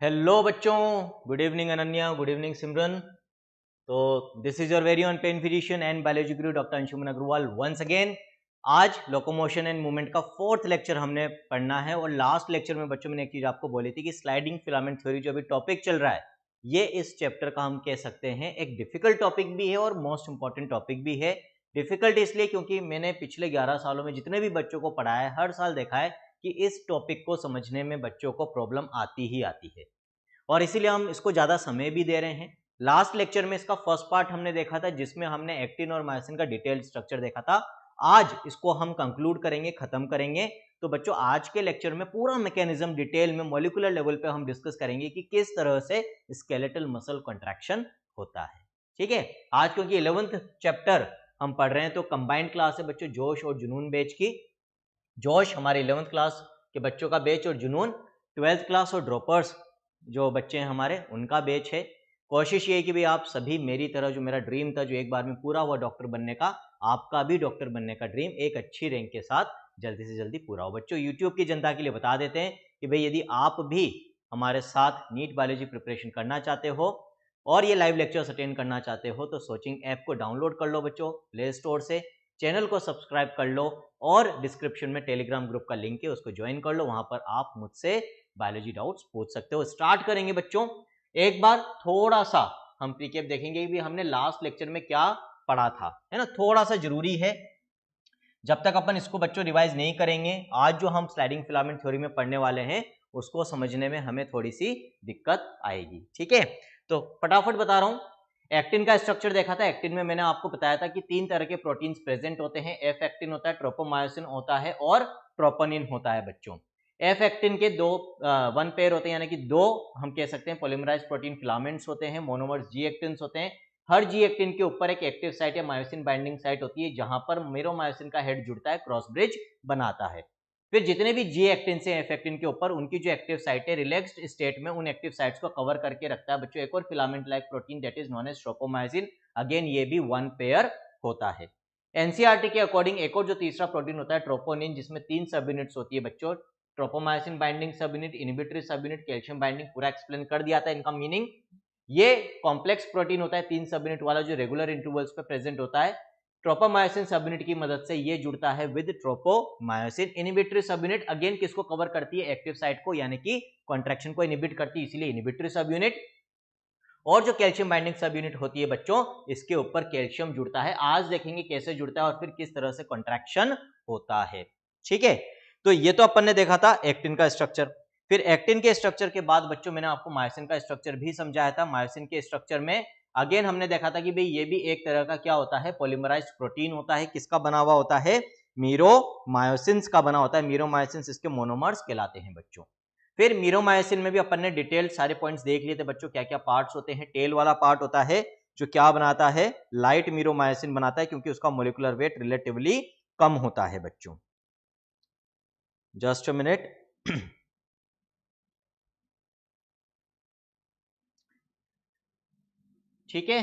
Hello बच्चों, good evening Ananya, good evening Simran. तो this is your very own pen physician and biology guru doctor Anshuman Agrawal once again. आज locomotion and movement का fourth lecture हमने पढ़ना है और लास्ट लेक्चर में बच्चों मैंने एक चीज आपको बोली थी कि स्लाइडिंग फिलामेंट थ्योरी जो अभी टॉपिक चल रहा है, ये इस चैप्टर का हम कह सकते हैं एक डिफिकल्ट टॉपिक भी है और मोस्ट इंपॉर्टेंट टॉपिक भी है। डिफिकल्ट इसलिए क्योंकि मैंने पिछले 11 सालों में जितने भी बच्चों को पढ़ाया है, हर साल देखा है कि इस टॉपिक को समझने में बच्चों को प्रॉब्लम आती ही आती है और इसीलिए हम इसको ज़्यादा समय भी दे रहे हैं। लास्ट लेक्चर में इसका फर्स्ट पार्ट हमने देखा था जिसमें हमने एक्टिन और मायोसिन का डिटेल्ड स्ट्रक्चर देखा था। आज इसको हम कंक्लूड करेंगे, खत्म करेंगे। तो बच्चों आज के लेक्चर में पूरा मैकेनिज्म डिटेल में मॉलिक्यूलर लेवल पे हम डिस्कस करेंगे कि किस तरह से स्केलेटल मसल कॉन्ट्रैक्शन होता है। ठीक है, आज क्योंकि 11th चैप्टर हम पढ़ रहे हैं तो कंबाइंड क्लास है बच्चों, जोश और जुनून बैच की। जोश हमारे 11th क्लास के बच्चों का बैच और जुनून 12th क्लास और ड्रॉपर्स जो बच्चे हैं हमारे उनका बैच है। कोशिश ये है कि भाई आप सभी मेरी तरह, जो मेरा ड्रीम था जो एक बार में पूरा हुआ डॉक्टर बनने का, आपका भी डॉक्टर बनने का ड्रीम एक अच्छी रैंक के साथ जल्दी से जल्दी पूरा हो। बच्चों यूट्यूब की जनता के लिए बता देते हैं कि भाई यदि आप भी हमारे साथ नीट बायोलॉजी प्रिपरेशन करना चाहते हो और ये लाइव लेक्चर्स अटेंड करना चाहते हो तो सोचिंग ऐप को डाउनलोड कर लो बच्चों प्ले स्टोर से, चैनल को सब्सक्राइब कर लो और डिस्क्रिप्शन में टेलीग्राम ग्रुप का लिंक है उसको ज्वाइन कर लो। वहां पर आप मुझसे बायोलॉजी डाउट्स पूछ सकते हो। स्टार्ट करेंगे बच्चों। एक बार थोड़ा सा हम प्रीकेप देखेंगे कि हमने लास्ट लेक्चर में क्या पढ़ा था, है ना। थोड़ा सा जरूरी है, जब तक अपन इसको बच्चों रिवाइज नहीं करेंगे, आज जो हम स्लाइडिंग फिलामेंट थ्योरी में पढ़ने वाले हैं उसको समझने में हमें थोड़ी सी दिक्कत आएगी। ठीक है, तो फटाफट बता रहा हूं। एक्टिन का स्ट्रक्चर देखा था। एक्टिन में मैंने आपको बताया था कि 3 तरह के प्रोटीन्स प्रेजेंट होते हैं। एफ एक्टिन होता है, ट्रोपोमायोसिन होता है और ट्रोपोनिन होता है बच्चों। एफ एक्टिन के दो वन पेयर होते हैं, यानी कि दो हम कह सकते हैं पॉलीमराइज प्रोटीन फिलामेंट्स होते हैं। मोनोमर्स जी एक्टिन्स होते हैं। हर जी एक्टिन के ऊपर एक एक्टिव साइट या मायोसिन बाइंडिंग साइट होती है जहां पर मेरोमायोसिन का हेड जुड़ता है, क्रॉस ब्रिज बनाता है। फिर जितने भी जी एक्टिन से एफ एक्टिन के ऊपर उनकी जो एक्टिव साइट है रिलैक्स्ड स्टेट में उन एक्टिव साइट्स को कवर करके रखता है बच्चों एक और filament like protein that is known as tropomyosin. Again ये भी वन पेयर होता है। एनसीईआरटी के अकॉर्डिंग एक और जो तीसरा प्रोटीन होता है ट्रोपोनिन, जिसमें 3 सब यूनिट्स होती है बच्चों। ट्रोपोमायोसिन बाइंडिंग सब यूनिट, इनिबिटरी सब यूनिट, कैल्शियम बाइंडिंग, पूरा एक्सप्लेन कर दिया था इनका मीनिंग। ये कॉम्प्लेक्स प्रोटीन होता है 3 सब यूनिट वाला जो रेगुलर इंटरवल्स पे प्रेजेंट होता है। ट्रोपोमायोसिन सब यूनिट की मदद से ये जुड़ता है विद ट्रोपोमायोसिन। इनिबिटरी सब यूनिट अगेन किसको कवर करती है, एक्टिव साइट को, यानी कि कॉन्ट्रैक्शन को इनिबिट करती है, इसीलिए इनिबिटरी सब यूनिट। और जो कैल्शियम बाइंडिंग सब यूनिट होती है बच्चों, इसके ऊपर कैल्शियम जुड़ता है। आज देखेंगे कैसे जुड़ता है और फिर किस तरह से कॉन्ट्रैक्शन होता है। ठीक है, तो ये तो अपन ने देखा था एक्टिन का स्ट्रक्चर। फिर एक्टिन के स्ट्रक्चर के बाद बच्चों मैंने आपको मायोसिन का स्ट्रक्चर भी समझाया था। मायोसिन के स्ट्रक्चर में अगेन हमने देखा था कि भाई ये भी एक तरह का क्या होता है, पॉलीमराइज्ड प्रोटीन होता है। किसका बना हुआ होता है, मीरोमायोसिन्स का बना होता है। मीरोमायोसिन्स इसके मोनोमर्स कहलाते हैं बच्चों। फिर मीरोमायोसिन में भी अपन ने डिटेल सारे पॉइंट्स देख लिए थे बच्चों, क्या क्या पार्ट्स होते हैं। टेल वाला पार्ट होता है जो क्या बनाता है, लाइट मीरोमायोसिन बनाता है क्योंकि उसका मोलिकुलर वेट रिलेटिवली कम होता है बच्चों। Just a minute. ठीक है,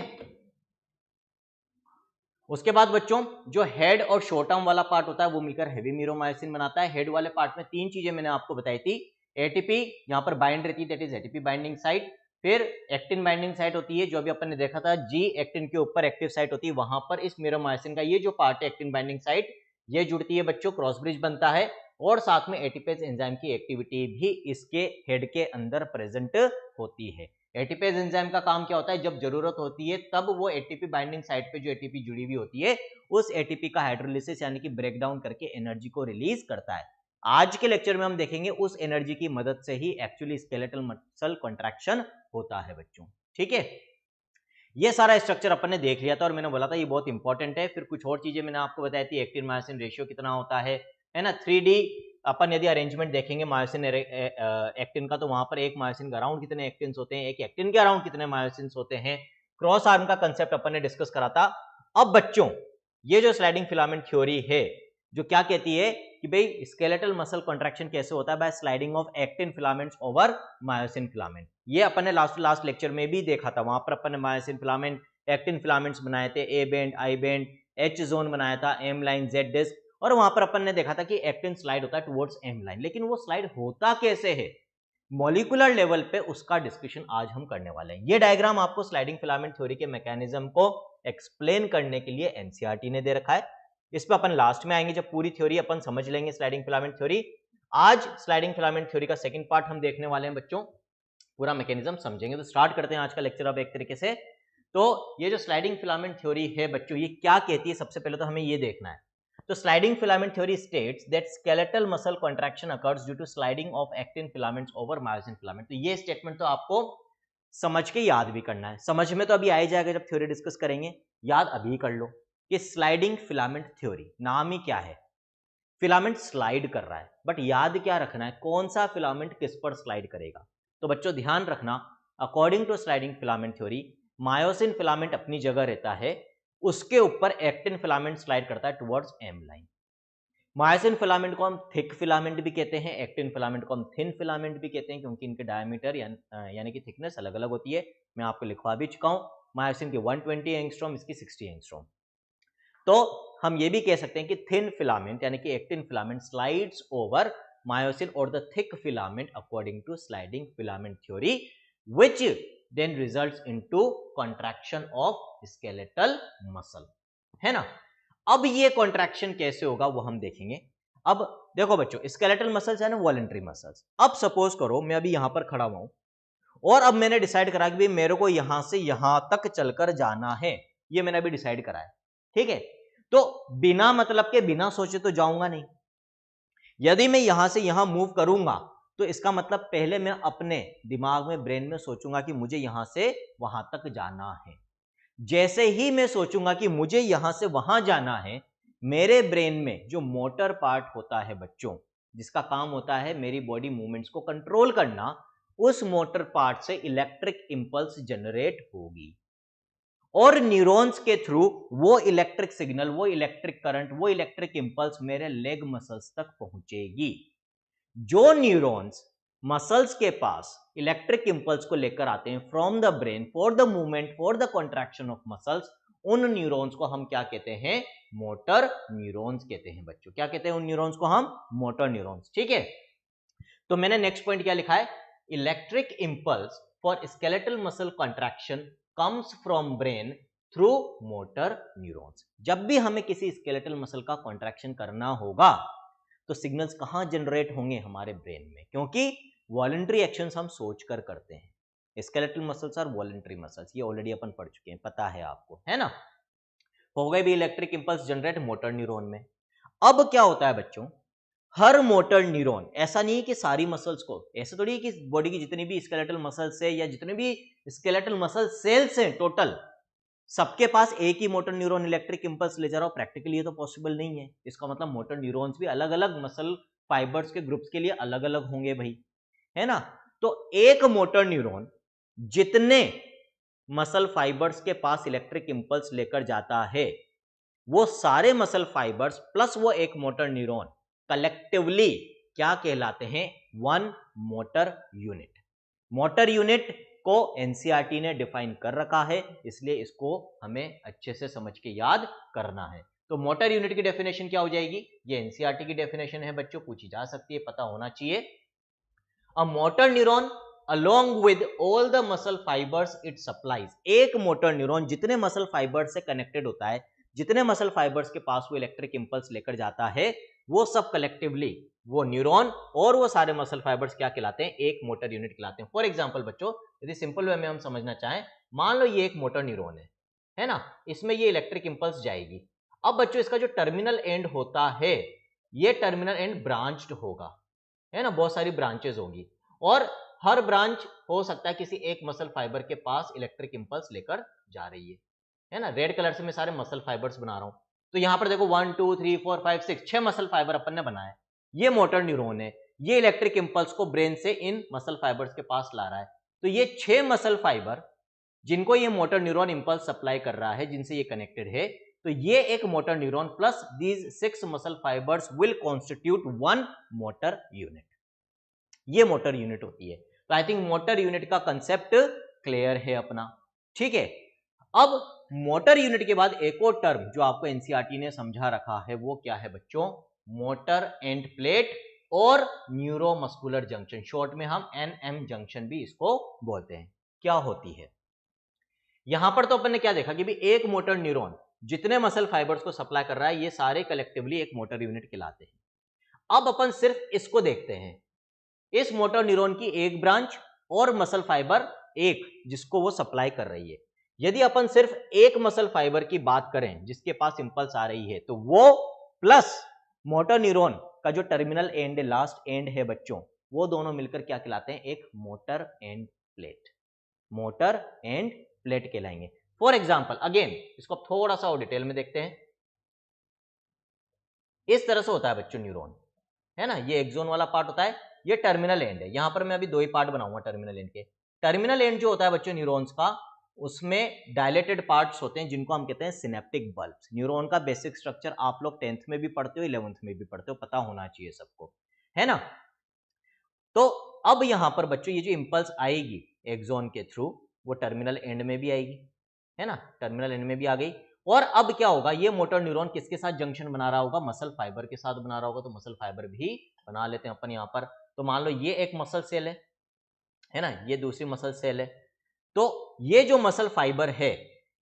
उसके बाद बच्चों जो हेड और शॉर्ट टर्म वाला पार्ट होता है वो मिलकर हेवी मीरोमायोसिन बनाता है। हेड वाले पार्ट में 3 चीजें मैंने आपको बताई थी। एटीपी यहां पर बाइंड रहती है, that is ATP binding site. फिर एक्टिन बाइंडिंग साइट होती है जो अभी अपन ने देखा था, जी एक्टिन के ऊपर एक्टिव साइट होती है, वहां पर इस मीरोमायोसिन का ये जो पार्ट है एक्टिन बाइंडिंग साइट, ये जुड़ती है बच्चों, क्रॉस ब्रिज बनता है। और साथ में एटीपेज एंजाइम की एक्टिविटी भी इसके हेड के अंदर प्रेजेंट होती है। एटीपेज एंजाइम का काम क्या होता है, जब जरूरत होती है तब वो एटीपी बाइंडिंग साइट पे जो एटीपी जुड़ी हुई होती है उस एटीपी का हाइड्रोलिसिस यानी कि ब्रेकडाउन करके एनर्जी को रिलीज करता है। आज के लेक्चर में हम देखेंगे उस एनर्जी की मदद से ही एक्चुअली स्केलेटल मसल कॉन्ट्रैक्शन होता है बच्चों। ठीक है, ये सारा स्ट्रक्चर अपन ने देख लिया था और मैंने बोला था ये बहुत इंपॉर्टेंट है। फिर कुछ और चीजें मैंने आपको बताई थी, एक्टिन मायोसिन रेशियो कितना होता है ना। 3D अपन यदि अरेंजमेंट देखेंगे मायोसिन एक्टिन का, तो वहां पर एक मायोसिन के अराउंड कितने एक्टिन्स होते हैं, एक एक्टिन के अराउंड कितने मायोसिन होते हैं। क्रॉस आर्म का कंसेप्ट अपन ने डिस्कस करा था। अब बच्चों ये जो स्लाइडिंग फिलामेंट थ्योरी है जो क्या कहती है कि भाई स्केलेटल मसल कॉन्ट्रैक्शन कैसे होता है, by sliding of actin filaments over myosin filament. ये अपन ने लास्ट लेक्चर में भी देखा था। वहां पर अपन ने मायोसिन फिलामेंट, एक्टिन फिलामेंट्स बनाए थे, A band, I band, H zone बनाया था, एम लाइन, जेड डिस्क। और वहां पर अपन ने देखा था कि एक्टिन स्लाइड होता है टुवर्ड्स एम लाइन। लेकिन वो स्लाइड होता कैसे है, मॉलिक्यूलर लेवल पे उसका डिस्कशन आज हम करने वाले हैं। ये डायग्राम आपको स्लाइडिंग फिलामेंट थ्योरी के मैकेनिज्म को एक्सप्लेन करने के लिए एनसीईआरटी ने दे रखा है। इस पे अपन लास्ट में आएंगे जब पूरी थ्योरी अपन समझ लेंगे स्लाइडिंग फिलामेंट थ्योरी। आज स्लाइडिंग फिलामेंट थ्योरी का सेकंड पार्ट हम देखने वाले हैं बच्चों, पूरा मैकेनिज्म समझेंगे। तो स्टार्ट करते हैं आज का लेक्चर अब एक तरीके से। तो ये जो स्लाइडिंग फिलामेंट थ्योरी है बच्चों, ये क्या कहती है, सबसे पहले तो हमें ये देखना है। तो sliding filament theory states that skeletal muscle contraction occurs due to sliding of actin filaments over myosin filament. तो ये स्टेटमेंट तो आपको समझ के याद भी करना है, समझ में तो अभी आ ही जाएगा जब थ्योरी डिस्कस करेंगे, याद अभी कर लो कि स्लाइडिंग फिलामेंट थ्योरी नाम ही क्या है, फिलामेंट स्लाइड कर रहा है, बट याद क्या रखना है, कौन सा फिलामेंट किस पर स्लाइड करेगा। तो बच्चों ध्यान रखना, according to sliding filament theory myosin filament अपनी जगह रहता है, उसके ऊपर एक्टिन फिलामेंट स्लाइड करता है towards M line. Myosin filament को हम थिक फिलामेंट भी कहते हैं, एक्टिन फिलामेंट को हम थिन फिलामेंट भी कहते हैं, क्योंकि इनके डायमीटर यानी कि थिकनेस अलग अलग होती है। मैं आपको लिखवा भी चुका हूं, मायोसिन की 120 एंगस्ट्रॉम, इसकी 60 एंगस्ट्रॉम। तो हम ये भी कह सकते हैं कि थिन फिलामेंट यानी कि actin filament slides over myosin और the thick filament according to sliding filament theory, which then results into contraction of skeletal muscle, है ना। अब ये कॉन्ट्रैक्शन कैसे होगा वो हम देखेंगे। अब देखो बच्चों, स्केलेटल मसल्स है ना वॉलंटरी मसल्स। अब सपोज करो मैं अभी यहां पर खड़ा हुआ हूं और अब मैंने डिसाइड करा कि मेरे को यहां से यहां तक चलकर जाना है, ये मैंने अभी डिसाइड करा है, ठीक है। तो बिना मतलब के बिना सोचे तो जाऊंगा नहीं। यदि मैं यहां से यहां मूव करूंगा तो इसका मतलब पहले मैं अपने दिमाग में, ब्रेन में सोचूंगा कि मुझे यहां से वहां तक जाना है। जैसे ही मैं सोचूंगा कि मुझे यहां से वहां जाना है, मेरे ब्रेन में जो मोटर पार्ट होता है बच्चों, जिसका काम होता है मेरी बॉडी मूवमेंट्स को कंट्रोल करना, उस मोटर पार्ट से इलेक्ट्रिक इंपल्स जनरेट होगी और न्यूरॉन्स के थ्रू वो इलेक्ट्रिक सिग्नल, वो इलेक्ट्रिक करंट, वो इलेक्ट्रिक इंपल्स मेरे लेग मसल्स तक पहुंचेगी। जो न्यूरॉन्स मसल्स के पास इलेक्ट्रिक इंपल्स को लेकर आते हैं from the brain for the movement, for the contraction of muscles, उन न्यूरॉन्स को हम क्या कहते हैं, मोटर न्यूरॉन्स कहते हैं बच्चों। क्या कहते हैं उन न्यूरॉन्स को हम, मोटर न्यूरॉन्स, ठीक है। तो मैंने नेक्स्ट पॉइंट क्या लिखा है, electric impulse for skeletal muscle contraction comes from brain through motor neurons. जब भी हमें किसी स्केलेटल मसल का कॉन्ट्रैक्शन करना होगा तो सिग्नल्स कहां जनरेट होंगे, हमारे ब्रेन में, क्योंकि वॉलंटरी एक्शंस हम सोचकर करते हैं। स्केलेटल मसल्स और वॉलंटरी मसल्स, ये ऑलरेडी अपन पढ़ चुके हैं, पता है आपको, है ना। हो गए भी electric impulse generate motor neuron में। अब क्या होता है बच्चों, हर मोटर न्यूरॉन, ऐसा नहीं है कि सारी मसल्स को, ऐसा थोड़ी है कि बॉडी की जितनी भी स्केलेटल मसल्स है या जितने भी स्केलेटल मसल सेल्स हैं टोटल, सबके पास एक ही मोटर न्यूरॉन इलेक्ट्रिक इंपल्स ले जा रहा हो, प्रैक्टिकली ये तो पॉसिबल नहीं है। इसका मतलब मोटर न्यूरॉन्स भी अलग अलग मसल फाइबर्स के ग्रुप्स के लिए अलग अलग होंगे भाई, है ना। तो एक मोटर न्यूरॉन जितने मसल फाइबर्स के पास इलेक्ट्रिक इंपल्स लेकर जाता है, वो सारे मसल फाइबर्स प्लस वो एक मोटर न्यूरॉन कलेक्टिवली क्या कहलाते हैं, one motor unit. Motor unit को एनसीईआरटी ने डिफाइन कर रखा है, इसलिए इसको हमें अच्छे से समझ के याद करना है। तो मोटर यूनिट की डेफिनेशन क्या हो जाएगी, ये एनसीईआरटी की डेफिनेशन है बच्चों, पूछी जा सकती है, पता होना चाहिए। A motor neuron along with all the muscle fibers it supplies, एक मोटर न्यूरॉन जितने मसल फाइबर्स से कनेक्टेड होता है, जितने मसल फाइबर्स के पास वो इलेक्ट्रिक इंपल्स लेकर जाता है, वो सब कलेक्टिवली, वो न्यूरॉन और वो सारे मसल फाइबर्स क्या कहलाते हैं, एक मोटर यूनिट कहलाते हैं। फॉर एग्जांपल बच्चों, यदि सिंपल वे में हम समझना चाहें, मान लो ये एक मोटर न्यूरॉन है ना, इसमें ये इलेक्ट्रिक इंपल्स जाएगी। अब बच्चों इसका जो टर्मिनल एंड होता है, ये टर्मिनल एंड ब्रांच्ड होगा, है ना, बहुत सारी ब्रांचेस होंगी और हर ब्रांच हो सकता है किसी एक मसल फाइबर के पास इलेक्ट्रिक इंपल्स लेकर जा रही है ना। रेड कलर से मैं सारे मसल फाइबर्स बना रहा हूं, तो यहां पर देखो 1 2 3 4 5 6 6 मसल फाइबर अपन ने बनाए। ये मोटर न्यूरॉन है, ये इलेक्ट्रिक इंपल्स को ब्रेन से इन मसल फाइबर्स के पास ला रहा है। तो ये 6 मसल फाइबर जिनको ये मोटर न्यूरॉन इंपल्स सप्लाई कर रहा है, जिनसे ये कनेक्टेड है, तो ये एक motor neuron plus these 6 muscle fibres will constitute one motor unit. ये मोटर यूनिट होती है। तो आई थिंक मोटर यूनिट का कंसेप्ट क्लियर है अपना, ठीक है। अब मोटर यूनिट के बाद एक और टर्म जो आपको एनसीईआरटी ने समझा रखा है, वो क्या है बच्चों, मोटर एंड प्लेट और न्यूरोमस्कुलर जंक्शन, शॉर्ट में हम एनएम जंक्शन भी इसको बोलते हैं, क्या होती है। यहां पर तो अपन ने क्या देखा कि भी एक मोटर न्यूरॉन जितने मसल फाइबर्स को सप्लाई कर रहा है ये सारे कलेक्टिवली एक मोटर यूनिट कहलाते हैं। अब अपन सिर्फ इसको देखते हैं, इस मोटर न्यूरॉन की एक ब्रांच और मसल फाइबर एक जिसको वो सप्लाई कर रही है। यदि अपन सिर्फ एक मसल फाइबर की बात करें जिसके पास इंपल्स आ रही है, तो वो प्लस मोटर न्यूरॉन का जो टर्मिनल एंड लास्ट एंड है बच्चों, वो दोनों मिलकर क्या कहलाते हैं, एक motor end plate, motor end plate कहलाएंगे। फॉर एग्जाम्पल अगेन इसको थोड़ा सा और डिटेल में देखते हैं। इस तरह से होता है बच्चों न्यूरॉन, है ना, ये एक्सोन वाला पार्ट होता है, ये टर्मिनल एंड है। यहां पर मैं अभी दो ही पार्ट बनाऊंगा टर्मिनल एंड के। टर्मिनल एंड जो होता है बच्चों न्यूरॉन्स का, उसमें डायलेटेड पार्ट्स होते हैं जिनको हम कहते हैं सिनेप्टिक बल्ब्स। न्यूरॉन का बेसिक स्ट्रक्चर आप लोग 10th में भी पढ़ते हो, 11th में भी पढ़ते हो, पता होना चाहिए सबको, है ना। तो अब यहां पर बच्चों ये जो इंपल्स आएगी एक्सोन के थ्रू, वो टर्मिनल एंड में भी आएगी, है ना, टर्मिनल एंड में भी आ गई। और अब क्या होगा, ये मोटर न्यूरॉन किसके साथ जंक्शन बना रहा होगा, मसल फाइबर के साथ बना रहा होगा। तो मसल फाइबर भी बना लेते हैं अपन यहां पर। तो मान लो ये एक मसल सेल है ना, ये दूसरी मसल सेल है। तो ये जो मसल फाइबर है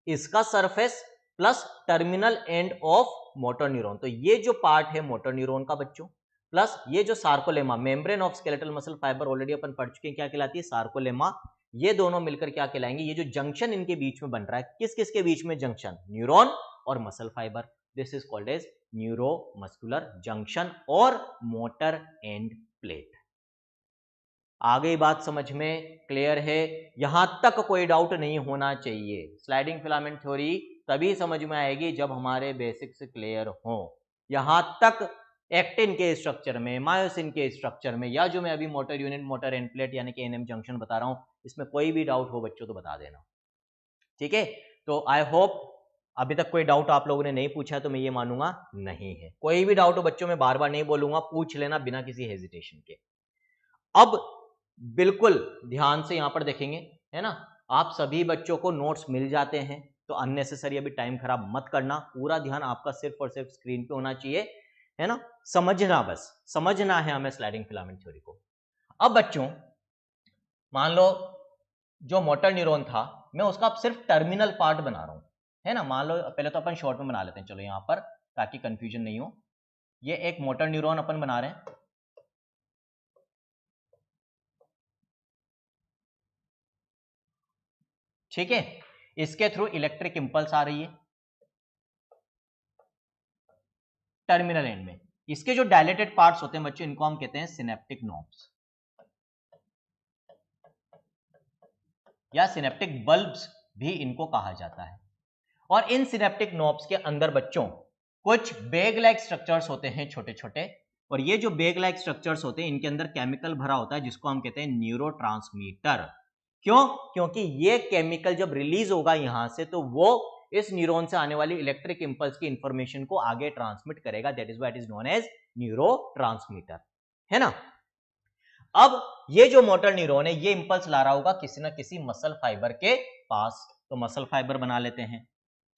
इसका surface plus terminal end of motor neuron, तो ये जो पार्ट है मोटर न्यूरॉन का बच्चों, प्लस ये जो sarcolemma membrane of skeletal muscle fibre, already अपन पढ़ चुके हैं क्या कहलाती है, सार्कोलेमा। ये दोनों मिलकर क्या कहलाएंगे, ये जो जंक्शन इनके बीच में बन रहा है, किस किस के बीच में जंक्शन, न्यूरॉन और muscle fibre, this is called as neuromuscular junction और मोटर एंड प्लेट। आ गई बात समझ में, क्लियर है, यहां तक कोई डाउट नहीं होना चाहिए। स्लाइडिंग फिलामेंट थ्योरी तभी समझ में आएगी जब हमारे बेसिक्स क्लियर हो। यहां तक एक्टिन के स्ट्रक्चर में, मायोसिन के स्ट्रक्चर में, या जो मैं अभी motor unit, motor end plate यानी कि एनएम जंक्शन बता रहा हूं, इसमें कोई भी डाउट हो बच्चों तो बता देना, ठीक है। तो आई होप अभी तक कोई डाउट आप लोगों ने नहीं पूछा, तो मैं ये मानूंगा नहीं है। कोई भी डाउट हो बच्चों, मैं बार बार नहीं बोलूंगा, पूछ लेना बिना किसी हेजिटेशन के। अब बिल्कुल ध्यान से यहां पर देखेंगे, है ना, आप सभी बच्चों को नोट्स मिल जाते हैं, तो अननेसेसरी अभी टाइम खराब मत करना। पूरा ध्यान आपका सिर्फ और सिर्फ स्क्रीन पे होना चाहिए, है ना, समझना, बस समझना है हमें स्लाइडिंग फिलामेंट थ्योरी को। अब बच्चों मान लो जो मोटर न्यूरॉन था, मैं उसका अब सिर्फ टर्मिनल पार्ट बना रहा हूं, है ना। मान लो पहले तो अपन शॉर्ट में बना लेते हैं, चलो यहां पर, ताकि कंफ्यूजन नहीं हो। ये एक मोटर न्यूरॉन अपन बना रहे हैं, ठीक है। इसके थ्रू इलेक्ट्रिक इंपल्स आ रही है टर्मिनल एंड में। इसके जो डायलेटेड पार्ट्स होते हैं बच्चों, इनको हम कहते हैं सिनेप्टिक नोब्स या सिनेप्टिक बल्ब्स भी इनको कहा जाता है। और इन सिनेप्टिक नोब्स के अंदर बच्चों कुछ बेग लाइक स्ट्रक्चर्स होते हैं छोटे छोटे, और ये जो बेग लाइक स्ट्रक्चर्स होते हैं इनके अंदर केमिकल भरा होता है जिसको हम कहते हैं न्यूरोट्रांसमीटर। क्यों, क्योंकि ये केमिकल जब रिलीज होगा यहां से, तो वो इस न्यूरॉन से आने वाली इलेक्ट्रिक इंपल्स की इंफॉर्मेशन को आगे ट्रांसमिट करेगा, that is why it is known as neurotransmitter, है ना। अब ये जो मोटर न्यूरॉन है ये इंपल्स ला रहा होगा किसी ना किसी मसल फाइबर के पास, तो मसल फाइबर बना लेते हैं,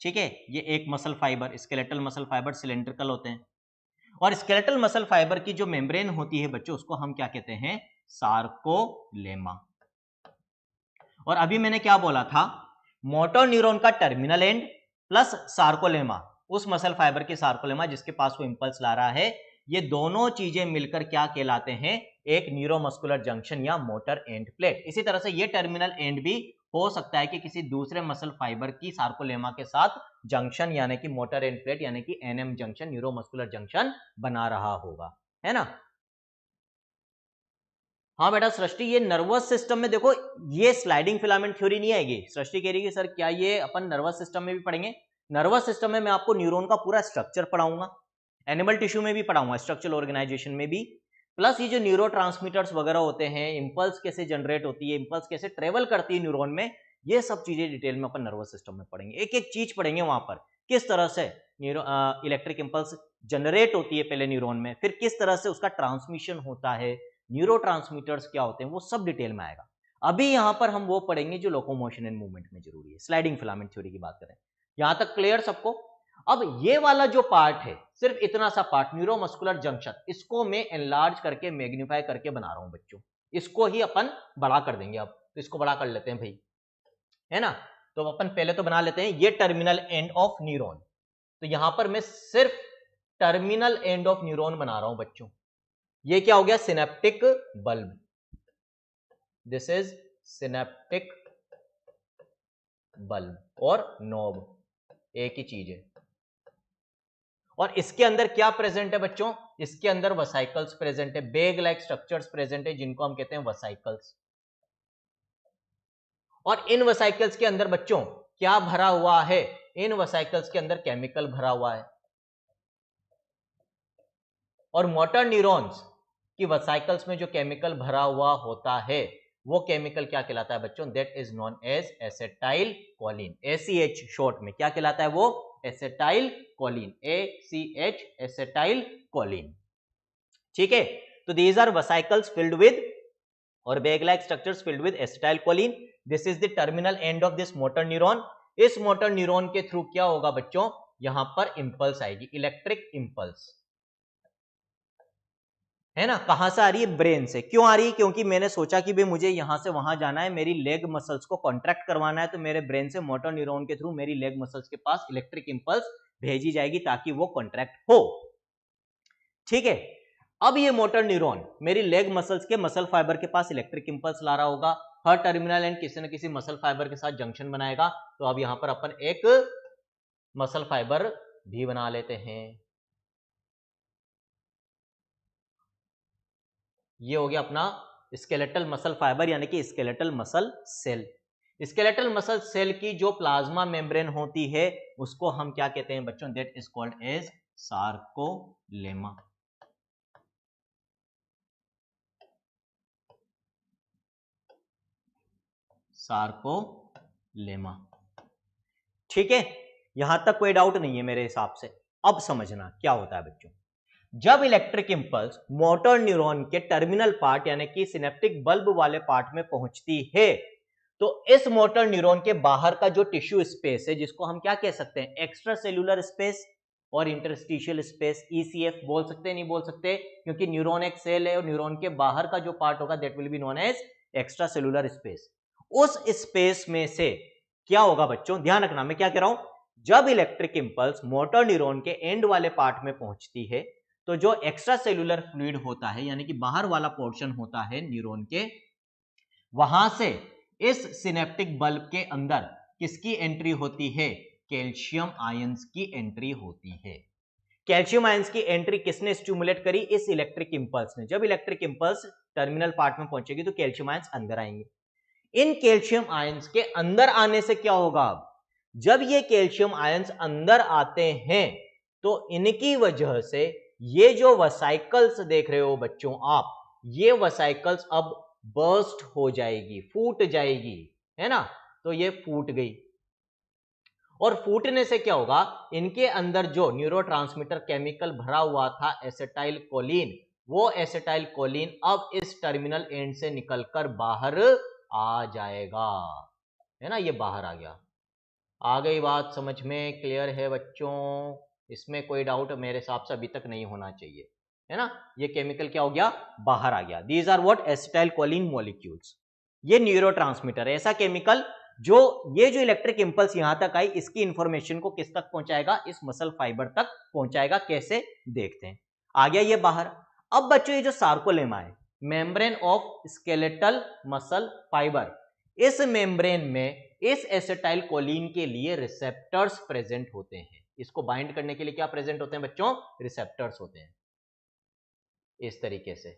ठीक है। ये एक muscle fibre, skeletal muscle fibre cylindrical होते हैं, और स्केलेटल मसल फाइबर की जो मेम्ब्रेन होती है बच्चों, उसको हम क्या कहते हैं, सार्कोलेमा। और अभी मैंने क्या बोला था, मोटर न्यूरॉन का टर्मिनल एंड प्लस सार्कोलेमा, उस मसल फाइबर के सार्कोलेमा जिसके पास वो इंपल्स ला रहा है, ये दोनों चीजें मिलकर क्या कहलाते हैं, एक न्यूरोमस्कुलर जंक्शन या मोटर एंड प्लेट। इसी तरह से ये टर्मिनल एंड भी हो सकता है कि किसी दूसरे मसल फाइबर की सार्कोलेमा के साथ जंक्शन यानी कि मोटर एंड प्लेट यानी कि एनएम जंक्शन, न्यूरोमस्कुलर जंक्शन बना रहा होगा, है ना। हाँ बेटा सृष्टि, ये नर्वस सिस्टम में देखो, ये स्लाइडिंग फिलामेंट थ्योरी नहीं आएगी। सृष्टि कह रही है सर क्या ये अपन नर्वस सिस्टम में भी पढ़ेंगे? नर्वस सिस्टम में मैं आपको न्यूरॉन का पूरा स्ट्रक्चर पढ़ाऊंगा, एनिमल टिश्यू में भी पढ़ाऊंगा, स्ट्रक्चरल ऑर्गेनाइजेशन में भी, प्लस ये जो न्यूरोट्रांसमीटर्स वगैरह होते हैं, इंपल्स कैसे जनरेट होती है, इंपल्स कैसे ट्रेवल करती है न्यूरॉन में, ये सब चीजें डिटेल में अपन नर्वस सिस्टम में पढ़ेंगे। एक एक चीज पढ़ेंगे वहां पर, किस तरह से इलेक्ट्रिक इंपल्स जनरेट होती है पहले न्यूरॉन में, फिर किस तरह से उसका ट्रांसमिशन होता है, न्यूरोट्रांसमीटर्स क्या होते हैं, वो सब डिटेल में आएगा। अभी यहां पर हम वो पढ़ेंगे जो लोकोमोशन एंड मूवमेंट में जरूरी है, स्लाइडिंग फिलामेंट थ्योरी की बात करें। यहां तक क्लियर सबको? अब ये वाला जो पार्ट है, सिर्फ इतना सा पार्ट, न्यूरोमस्कुलर जंक्शन, इसको मैं एनलार्ज करके मैग्नीफाई करके बना रहा हूं बच्चों। इसको ही अपन बड़ा कर देंगे अब, तो इसको बड़ा कर लेते हैं भाई, है ना। तो अपन पहले तो बना लेते हैं ये टर्मिनल एंड ऑफ न्यूरॉन। तो यहां पर मैं सिर्फ टर्मिनल एंड ऑफ न्यूरॉन बना रहा हूं बच्चों। ये क्या हो गया, synaptic bulb. This is synaptic bulb और नॉब एक ही चीज है। और इसके अंदर क्या प्रेजेंट है बच्चों, इसके अंदर वसाइकल्स प्रेजेंट है, बेग लाइक स्ट्रक्चर्स प्रेजेंट है, जिनको हम कहते हैं वसाइकल्स। और इन वसाइकल्स के अंदर बच्चों क्या भरा हुआ है, इन वसाइकल्स के अंदर केमिकल भरा हुआ है। और मोटर न्यूरॉन्स की वसाइकल्स में जो केमिकल भरा हुआ होता है, वो केमिकल क्या कहलाता है बच्चों, that is known as acetylcholine. ACH short में क्या कहलाता है वो, acetylcholine, ACH acetylcholine. ठीक है, तो these are vesicles filled with और bag like structures filled with acetylcholine. This is the terminal end of this motor neuron. इस मोटर न्यूरॉन के थ्रू क्या होगा बच्चों, यहां पर इंपल्स आएगी, इलेक्ट्रिक इंपल्स, है ना। कहां से आ रही है, ब्रेन से। क्यों आ रही है, क्योंकि मैंने सोचा कि भाई मुझे यहां से वहां जाना है, मेरी लेग मसल्स को कॉन्ट्रैक्ट करवाना है, तो मेरे ब्रेन से मोटर न्यूरॉन के थ्रू मेरी लेग मसल्स के पास इलेक्ट्रिक इंपल्स भेजी जाएगी ताकि वो कॉन्ट्रैक्ट हो। ठीक है, अब ये मोटर न्यूरॉन मेरी लेग मसल्स के मसल फाइबर के पास इलेक्ट्रिक इंपल्स ला रहा होगा, हर टर्मिनल एंड किसी न किसी मसल फाइबर के साथ जंक्शन बनाएगा। तो अब यहां पर अपन एक मसल फाइबर भी बना लेते हैं। ये हो गया अपना स्केलेटल मसल फाइबर, यानी कि skeletal muscle cell. Skeletal muscle cell की जो प्लाज्मा मेम्ब्रेन होती है उसको हम क्या कहते हैं बच्चों, that is called as sarcolemma. Sarcolemma, ठीक है, यहां तक कोई डाउट नहीं है मेरे हिसाब से। अब समझना क्या होता है बच्चों, जब इलेक्ट्रिक इंपल्स मोटर न्यूरॉन के टर्मिनल पार्ट यानी कि सिनेप्टिक बल्ब वाले पार्ट में पहुंचती है, तो इस मोटर न्यूरॉन के बाहर का जो टिश्यू स्पेस है, जिसको हम क्या कह सकते हैं, एक्स्ट्रा सेल्यूलर स्पेस और इंटरस्टिशियल स्पेस, ECF बोल सकते हैं, नहीं बोल सकते, क्योंकि न्यूरॉन एक सेल है और न्यूरॉन के बाहर का जो पार्ट होगा that will be known as extracellular space. उस स्पेस में से क्या होगा बच्चों, ध्यान रखना मैं क्या कह रहा हूं, जब इलेक्ट्रिक इंपल्स मोटर न्यूरॉन के एंड वाले पार्ट में पहुंचती है, तो जो एक्स्ट्रा सेल्यूलर फ्लूइड होता है यानी कि बाहर वाला पोर्शन होता है न्यूरॉन के, वहां से इस सिनेप्टिक बल्ब के अंदर किसकी एंट्री होती है, कैल्शियम आयंस की एंट्री होती है। कैल्शियम आयंस की एंट्री किसने स्टिमुलेट करी, इस इलेक्ट्रिक इंपल्स ने। जब इलेक्ट्रिक इंपल्स टर्मिनल पार्ट में पहुंचेगी तो कैल्शियम आयंस अंदर आएंगे। इन कैल्शियम आयंस के अंदर आने से क्या होगा, जब ये कैल्शियम आयंस अंदर आते हैं तो इनकी वजह से ये जो वसाइकल्स देख रहे हो बच्चों आप, ये वसाइकल्स अब बर्स्ट हो जाएगी, फूट जाएगी, है ना। तो ये फूट गई और फूटने से क्या होगा, इनके अंदर जो न्यूरोट्रांसमीटर केमिकल भरा हुआ था एसिटाइल कोलिन, वो एसिटाइल कोलिन अब इस टर्मिनल एंड से निकलकर बाहर आ जाएगा, है ना। ये बाहर आ गया। आ गई बात समझ में, क्लियर है बच्चों, इसमें कोई डाउट मेरे हिसाब से अभी तक नहीं होना चाहिए, है ना। ये केमिकल क्या हो गया, बाहर आ गया। These are what, acetylcholine molecules. ये न्यूरोट्रांसमीटर है, ऐसा केमिकल जो ये जो इलेक्ट्रिक इंपल्स यहां तक आई, इसकी इंफॉर्मेशन को किस तक पहुंचाएगा, इस मसल फाइबर तक पहुंचाएगा। कैसे, देखते हैं। आ गया ये बाहर। अब बच्चों ये जो सार्कोलेमा है, membrane of skeletal muscle fibre, इस मेम्ब्रेन में इस एसिटाइल कोलिन के लिए रिसेप्टर्स प्रेजेंट होते हैं। इसको बाइंड करने के लिए क्या प्रेजेंट होते हैं बच्चों, रिसेप्टर्स होते हैं, इस तरीके से,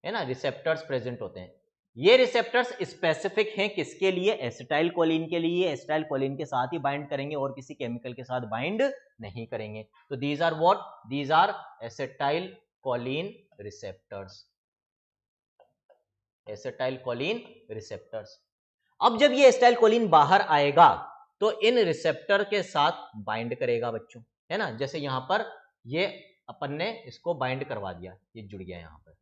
है ना, रिसेप्टर्स प्रेजेंट होते हैं। ये रिसेप्टर्स स्पेसिफिक हैं किसके लिए, एसिटाइल कोलिन के लिए। एसिटाइल कोलिन के साथ ही बाइंड करेंगे और किसी केमिकल के साथ बाइंड नहीं करेंगे। तो these are what, these are acetylcholine receptors, acetylcholine receptors. अब जब ये एसिटाइल कोलिन बाहर आएगा तो इन रिसेप्टर के साथ बाइंड करेगा बच्चों, है ना। जैसे यहां पर ये अपन ने इसको बाइंड करवा दिया, ये जुड़ गया, यहां पर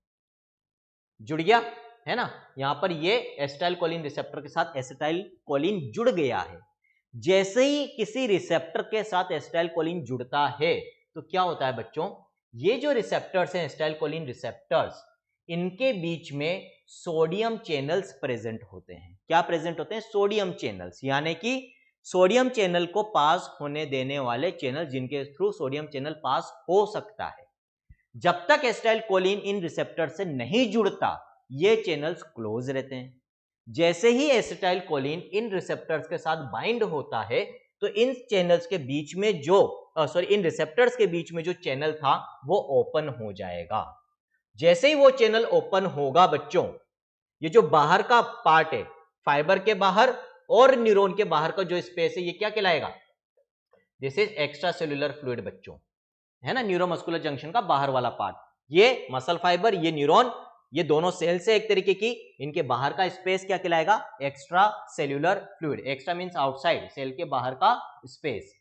जुड़ गया, है ना। यहां पर ये एसिटाइल कोलिन रिसेप्टर के साथ एसिटाइल कोलिन जुड़ गया है। जैसे ही किसी रिसेप्टर के साथ एसिटाइलकोलिन जुड़ता है तो क्या होता है बच्चों, ये जो रिसेप्टर्स हैं एसिटाइलकोलिन रिसेप्टर्स, इनके बीच में सोडियम चैनल्स प्रेजेंट होते हैं। क्या प्रेजेंट होते हैं? सोडियम चैनल्स, यानी कि सोडियम चैनल को पास होने देने वाले चैनल, जिनके थ्रू सोडियम चैनल पास हो सकता है। जब तक एसिटाइलकोलिन इन रिसेप्टर से नहीं जुड़ता ये चैनल्स क्लोज रहते हैं। जैसे ही एसिटाइलकोलिन इन रिसेप्टर्स के साथ बाइंड होता है तो इन चैनल्स के बीच में जो इन रिसेप्टर्स के बीच में जो चैनल था वो ओपन हो जाएगा। जैसे ही वो चैनल ओपन होगा बच्चों, ये जो बाहर का पार्ट है, फाइबर के बाहर और न्यूरॉन के बाहर का जो स्पेस है, ये क्या कहलाएगा? This is extra cellular fluid बच्चों, है ना, न्यूरोमस्कुलर जंक्शन का बाहर वाला पार्ट। ये मसल फाइबर, ये न्यूरॉन, ये दोनों सेल से एक तरीके की, इनके बाहर का स्पेस क्या कहलाएगा? Extracellular fluid. Extra means outside, cell के बाहर का स्पेस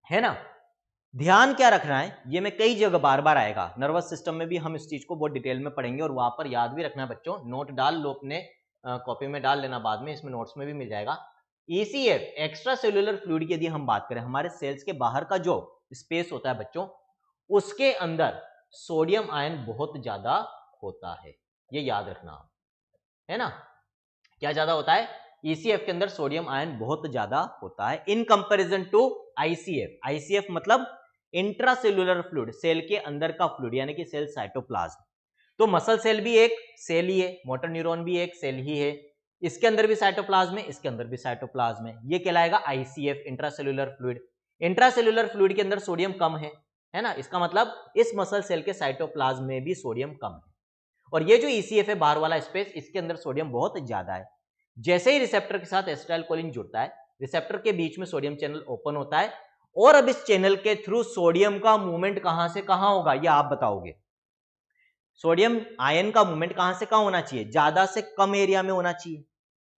है ना। ध्यान क्या रखना है, ये में कई जगह बार बार आएगा, नर्वस सिस्टम में भी हम इस चीज को बहुत डिटेल में पढ़ेंगे और वहां पर याद भी रखना है बच्चों। नोट डाल लो अपने कॉपी में, डाल लेना बाद में, इसमें नोट्स में भी मिल जाएगा। ECF एक्स्ट्रा सेल्यूलर फ्लूइड की यदि हम बात करें, हमारे सेल्स के बाहर का जो स्पेस होता है बच्चों, उसके अंदर सोडियम आयन बहुत ज्यादा होता है, ये याद रखना, है ना। क्या ज्यादा होता है? ECF के अंदर सोडियम आयन बहुत ज्यादा होता है in comparison to ICF। ICF मतलब इंट्रासेल्यूलर फ्लूइड, सेल के अंदर का फ्लूइड, यानी कि सेल साइटोप्लाज्म। तो मसल सेल भी एक सेल ही है, मोटर न्यूरॉन भी एक सेल ही है, इसके अंदर भी साइटोप्लाज्म है, इसके अंदर भी साइटोप्लाज्म है, ये कहलाएगा ICF intracellular fluid. Intracellular fluid के अंदर सोडियम कम है ना, इसका मतलब इस मसल सेल के साइटोप्लाज्म में भी सोडियम कम है। और ये जो ECF है बाहर वाला स्पेस, इसके अंदर सोडियम बहुत ज्यादा है। जैसे ही रिसेप्टर के साथ एसिटाइलकोलिन जुड़ता है, रिसेप्टर के बीच में सोडियम चैनल ओपन होता है और अब इस चैनल के थ्रू सोडियम का मूवमेंट कहां से कहां होगा, ये आप बताओगे। सोडियम आयन का मूवमेंट कहां से कहां होना चाहिए? ज्यादा से कम एरिया में होना चाहिए,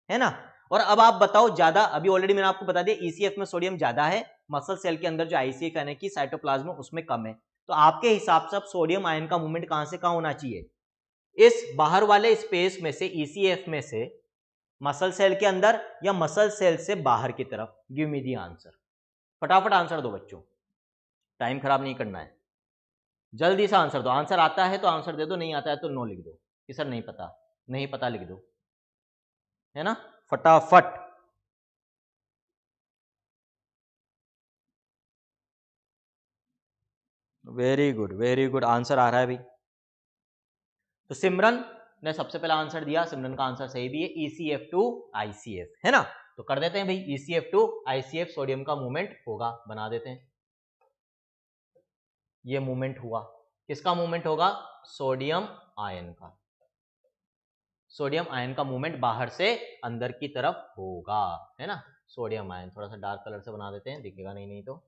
है ना। और अब आप बताओ, ज्यादा, अभी ऑलरेडी मैंने आपको बता दिया ECF में सोडियम ज्यादा है, मसल सेल के अंदर जो ICF यानी कि साइटोप्लाज्म उसमें कम है। तो आपके हिसाब से अब सोडियम आयन का मूवमेंट कहां से कहां होना चाहिए? इस बाहर वाले स्पेस में से, ECF में से मसल सेल के अंदर या मसल सेल से बाहर की तरफ? गिव मी दी आंसर, फटाफट आंसर दो बच्चों, टाइम खराब नहीं करना है, जल्दी से आंसर दो। आंसर आता है तो आंसर दे दो, नहीं आता है तो नो लिख दो कि सर नहीं पता, नहीं पता लिख दो, है ना, फटाफट। Very good, very good, answer आ रहा है भाई। तो सिमरन ने सबसे पहला आंसर दिया, सिमरन का आंसर सही भी है, ECF टू ICF, है ना। तो कर देते हैं भाई, ECF टू ICF सोडियम का मूवमेंट होगा, बना देते हैं। ये मूवमेंट हुआ, किसका मूवमेंट होगा? सोडियम आयन का। सोडियम आयन का मूवमेंट बाहर से अंदर की तरफ होगा, है ना। सोडियम आयन थोड़ा सा डार्क कलर से बना देते हैं, दिखेगा नहीं तो।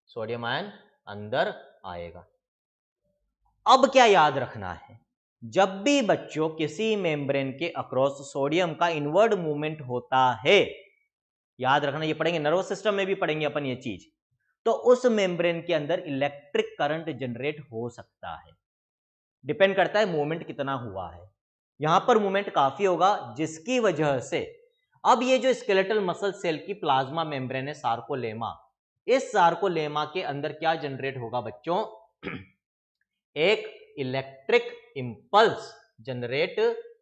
सोडियम आयन अंदर आएगा। अब क्या याद रखना है, जब भी बच्चों किसी मेम्ब्रेन के अक्रॉस सोडियम का इनवर्ड मूवमेंट होता है, याद रखना, ये पढ़ेंगे, नर्वस सिस्टम में भी पढ़ेंगे अपन ये चीज, तो उस मेम्ब्रेन के अंदर इलेक्ट्रिक करंट जनरेट हो सकता है। डिपेंड करता है मूवमेंट कितना हुआ है। यहां पर मूवमेंट काफी होगा, जिसकी वजह से अब ये जो स्केलेटल मसल सेल की प्लाज्मा मेम्ब्रेन है, सार्कोलेमा, इस सार्कोलेमा के अंदर क्या जनरेट होगा बच्चों? एक इलेक्ट्रिक इंपल्स जनरेट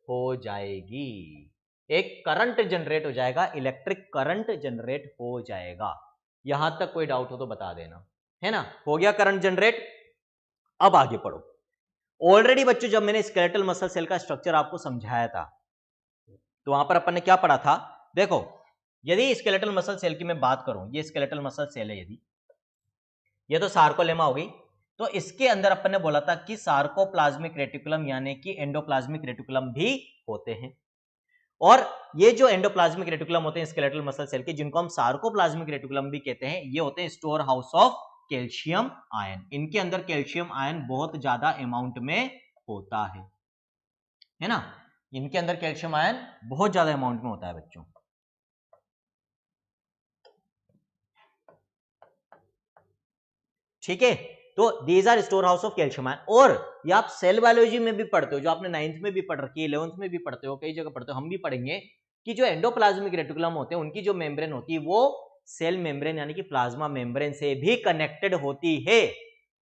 हो जाएगी, एक करंट जनरेट हो जाएगा, इलेक्ट्रिक करंट जनरेट हो जाएगा। यहां तक कोई डाउट हो तो बता देना, है ना। हो गया करंट जनरेट। अब आगे पढ़ो। ऑलरेडी बच्चों जब मैंने स्केलेटल मसल सेल का स्ट्रक्चर आपको समझाया था, तो वहां पर अपन ने क्या पढ़ा था? देखो, यदि स्केलेटल मसल सेल की मैं बात करूं, ये स्केलेटल मसल सेल है, यदि ये तो सार्कोलेमा हो गई, तो इसके अंदर अपन ने बोला था कि सार्कोप्लाज्मिक रेटिकुलम यानी कि एंडोप्लाज्मिक रेटिकुलम भी होते हैं। और ये जो एंडोप्लाज्मिक रेटिकुलम होते हैं स्केलेटल मसल सेल के, जिनको हम सार्कोप्लाज्मिक रेटिकुलम भी कहते हैं, ये होते हैं store house of calcium ion. इनके अंदर कैल्शियम आयन बहुत ज्यादा अमाउंट में होता है ना। इनके अंदर कैल्शियम आयन बहुत ज्यादा अमाउंट में होता है बच्चों। ठीक है, तो these are store house of calcium ion. और ये आप सेल बायोलॉजी में भी पढ़ते हो, जो आपने 9th में भी पढ़ रखी है, 11th में भी पढ़ते हो, कई जगह पढ़ते हो, हम भी पढ़ेंगे कि जो एंडोप्लाज्मिक रेटिकुलम होते हैं उनकी जो मेम्ब्रेन होती है वो सेल मेम्ब्रेन यानी कि प्लाज्मा मेम्ब्रेन से भी कनेक्टेड होती है।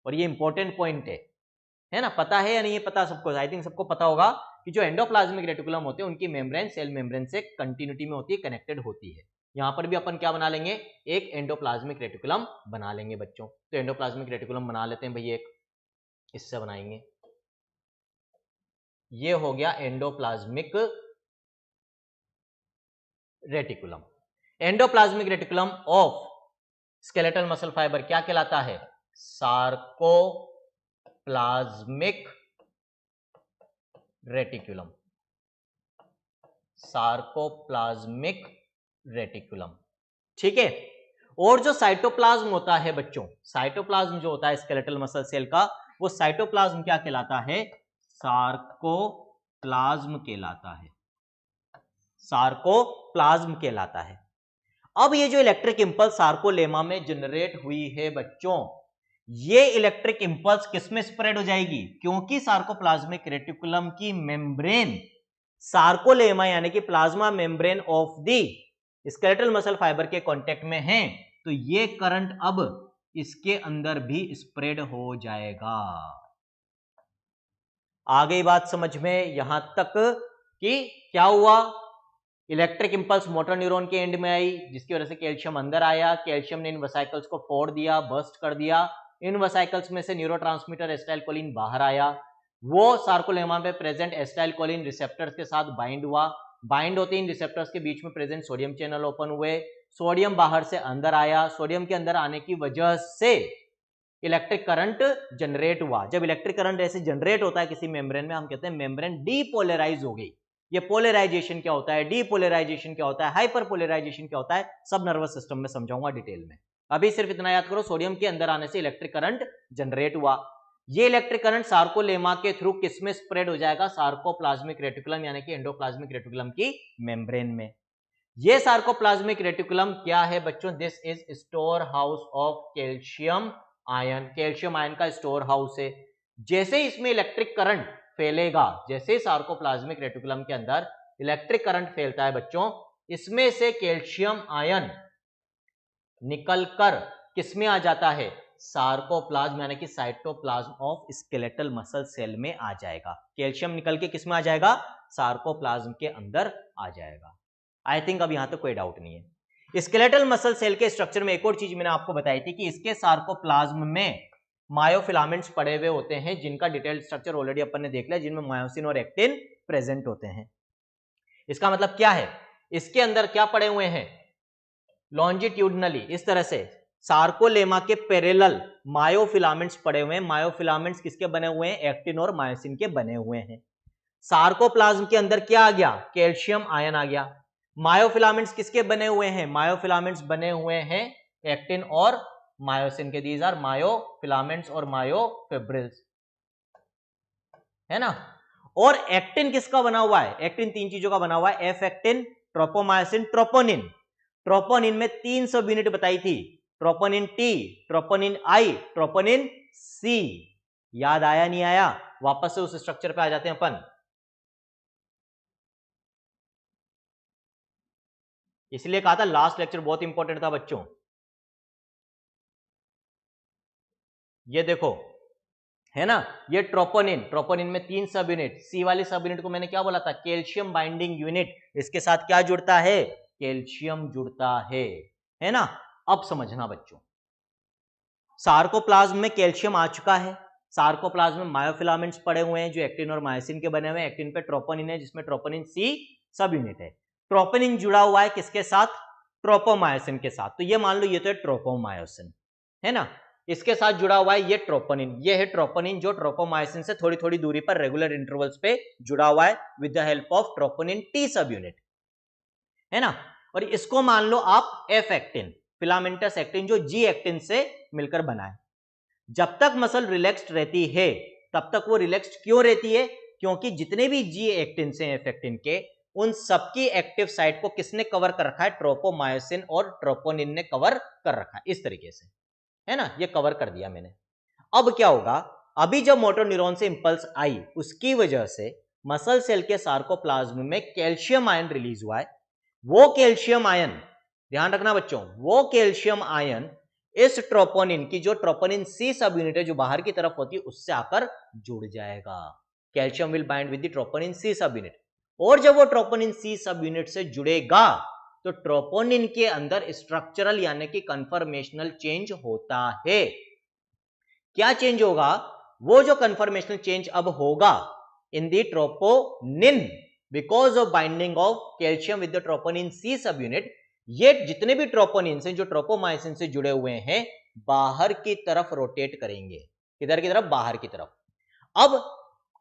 और ये इंपॉर्टेंट पॉइंट है ना, पता है या नहीं पता सबको? आई थिंक सबको पता होगा कि जो एंडोप्लाज्मिक रेटिकुलम होते हैं उनकी मेम्ब्रेन सेल मेम्ब्रेन से कंटिन्यूटी में होती है, कनेक्टेड होती है। यहां पर भी अपन क्या बना लेंगे, एक एंडोप्लाज्मिक रेटिकुलम बना लेंगे बच्चों। तो एंडोप्लाज्मिक रेटिकुलम बना लेते हैं भाई, एक इससे बनाएंगे। ये हो गया endoplasmic reticulum. Endoplasmic reticulum of skeletal muscle fibre क्या कहलाता है? Sarcoplasmic reticulum. सार्कोप्लाज्मिक रेटिकुलम, ठीक है। और जो साइटोप्लाज्म होता है बच्चों, साइटोप्लाज्म जो होता है स्केलेटल मसल सेल का, वो साइटोप्लाज्म क्या कहलाता है? सार्कोप्लाज्म कहलाता है। सार्कोप्लाज्म कहलाता है। अब ये जो इलेक्ट्रिक इंपल्स सार्कोलेमा में जनरेट हुई है बच्चों, ये इलेक्ट्रिक इंपल्स किसमें स्प्रेड हो जाएगी? क्योंकि सार्कोप्लाज्मिक रेटिकुलम की मेम्ब्रेन सार्कोलेमा यानी कि plasma membrane of the skeletal muscle fibre के कांटेक्ट में है, तो ये करंट अब इसके अंदर भी स्प्रेड हो जाएगा। आ गई बात समझ में यहां तक कि क्या हुआ? इलेक्ट्रिक इंपल्स मोटर न्यूरॉन के एंड में आई, जिसकी वजह से कैल्शियम अंदर आया, कैल्शियम ने इन वेसिकल्स को फोड़ दिया, बर्स्ट कर दिया। इन वेसिकल्स में से न्यूरोट्रांसमीटर एसिटाइलकोलिन बाहर आया, वो सार्कोलेमा पे प्रेजेंट एसिटाइलकोलिन रिसेप्टर्स के साथ बाइंड हुआ। बाइंड होते इन रिसेप्टर्स के बीच में प्रेजेंट सोडियम चैनल ओपन हुए, सोडियम बाहर से अंदर आया। सोडियम के अंदर आने की वजह से इलेक्ट्रिक करंट जनरेट हुआ। जब इलेक्ट्रिक करंट ऐसे जनरेट होता है किसी मेम्ब्रेन में, हम कहते हैं मेम्ब्रेन डीपोलराइज हो गई। ये पोलराइजेशन क्या होता है, डीपोलराइजेशन क्या होता है, हाइपरपोलराइजेशन क्या होता है, सब नर्वस सिस्टम में समझाऊंगा डिटेल में। अभी सिर्फ इतना याद करो, सोडियम के अंदर आने से इलेक्ट्रिक करंट जनरेट हुआ। ये इलेक्ट्रिक करंट सार्कोलेमा के थ्रू किसमें स्प्रेड हो जाएगा? सार्कोप्लाज्मिक रेटिकुलम यानी कि एंडोप्लाज्मिक रेटिकुलम की मेम्ब्रेन में। ये सार्कोप्लाज्मिक रेटिकुलम क्या है बच्चों? This is store house of calcium ion. Calcium ion का स्टोर हाउस है। जैसे इसमें इलेक्ट्रिक करंट फैलेगा, जैसे सार्कोप्लाज्मिक रेटिकुलम के अंदर इलेक्ट्रिक करंट फैलता है बच्चों, इसमें से कैल्शियम आयन निकलकर किसमें आ जाता है? सार्कोप्लाज्म यानी कि cytoplasm of skeletal muscle cell में आ जाएगा। कैल्शियम निकल के किसमें आ जाएगा? सार्कोप्लाज्म के अंदर आ जाएगा। आई थिंक अब यहां तक कोई डाउट नहीं है। स्केलेटल मसल सेल के स्ट्रक्चर में एक और चीज मैंने आपको बताई थी कि इसके सार्कोप्लाज्म में मायोफिलामेंट्स पड़े हुए होते हैं, जिनका डिटेल्ड स्ट्रक्चर ऑलरेडी अपन ने देख लिया, जिनमें मायोसिन और एक्टिन प्रेजेंट होते हैं। इसका मतलब क्या है? इसके अंदर क्या पड़े हुए हैं? लॉन्जिट्यूडनली इस तरह से सार्कोलेमा के पैरेलल मायोफिलामेंट्स पड़े हुए हैं। मायोफिलामेंट्स किसके बने हुए हैं? एक्टिन और मायोसिन के बने हुए हैं। सार्कोप्लाज्म के अंदर क्या आ गया? कैल्शियम आयन आ गया। मायोफिलामेंट्स किसके बने हुए हैं? मायोफिलामेंट्स बने हुए हैं एक्टिन और मायोसिन के। दीज आर मायोफिलामेंट्स और मायोफिब्रिल्स, है ना। और एक्टिन किसका बना हुआ है? एक्टिन तीन चीजों का बना हुआ है, F actin, tropomyosin, troponin. Troponin में 3 सब यूनिट बताई थी, troponin T, troponin I, troponin C. याद आया नहीं आया? वापस से उस स्ट्रक्चर पे आ जाते हैं अपन। इसलिए कहा था लास्ट लेक्चर बहुत इंपॉर्टेंट था बच्चों। ये देखो, है ना, ये ट्रोपोनिन, ट्रोपोनिन में 3 सब यूनिट। सी वाली सब यूनिट को मैंने क्या बोला था? Calcium binding unit. इसके साथ क्या जुड़ता है? कैल्शियम जुड़ता है ना। अब समझना बच्चों, सार्कोप्लाज्म में कैल्शियम आ चुका है। सार्कोप्लाज्म में मायोफिलामेंट्स पड़े हुए हैं जो एक्टिन और मायोसिन के बने हुए हैं। एक्टिन पे ट्रोपोनिन है, जिसमें ट्रोपोनिन सी सब यूनिट है। ट्रोपोनिन जुड़ा हुआ है किसके साथ? ट्रोपोमायोसिन के साथ। तो ये मान लो ये तो है ट्रोपोमायोसिन, है ना। इसके साथ जुड़ा हुआ है ये ट्रोपोनिन। ये है ट्रोपोनिन जो ट्रोपोमायोसिन से थोड़ी थोड़ी दूरी पर रेगुलर इंटरवल्स पे जुड़ा हुआ है with the help of troponin T सब यूनिट, है ना। और इसको मान लो आप एफ एक्टिन, फिलामेंटस एक्टिन, जो जी एक्टिन से मिलकर बना है। जब तक मसल रिलैक्स्ड रहती है तब तक वो रिलैक्स्ड क्यों रहती है? क्योंकि जितने भी जी एक्टिन से एफ एक्टिन के, उन सबकी एक्टिव साइट को किसने कवर कर रखा है? ट्रोपोमायोसिन और ट्रोपोनिन ने कवर कर रखा है। इस तरीके से, है ना, ये कवर कर दिया मैंने। अब क्या होगा, अभी जब मोटर न्यूरॉन से इंपल्स आई उसकी वजह से मसल सेल के सार्कोप्लाज्म में कैल्शियम आयन रिलीज हुआ है। वो कैल्शियम आयन, ध्यान रखना बच्चों, वो कैल्शियम आयन इस ट्रोपोनिन की, जो ट्रोपोनिन सी सब यूनिट है जो बाहर की तरफ होती है, उससे आकर जुड़ जाएगा। Calcium will bind with the troponin C subunit, और जब वो ट्रोपोनिन सी सब यूनिट से जुड़ेगा तो ट्रोपोनिन के अंदर स्ट्रक्चरल यानी कि कन्फर्मेशनल चेंज होता है। क्या चेंज होगा, वो जो कन्फर्मेशनल चेंज अब होगा in the troponin because of binding of calcium with the troponin C subunit, ये जितने भी ट्रोपोनिन से जो ट्रोपोमाइसिन से जुड़े हुए हैं बाहर की तरफ रोटेट करेंगे। किधर की तरफ, बाहर की तरफ। अब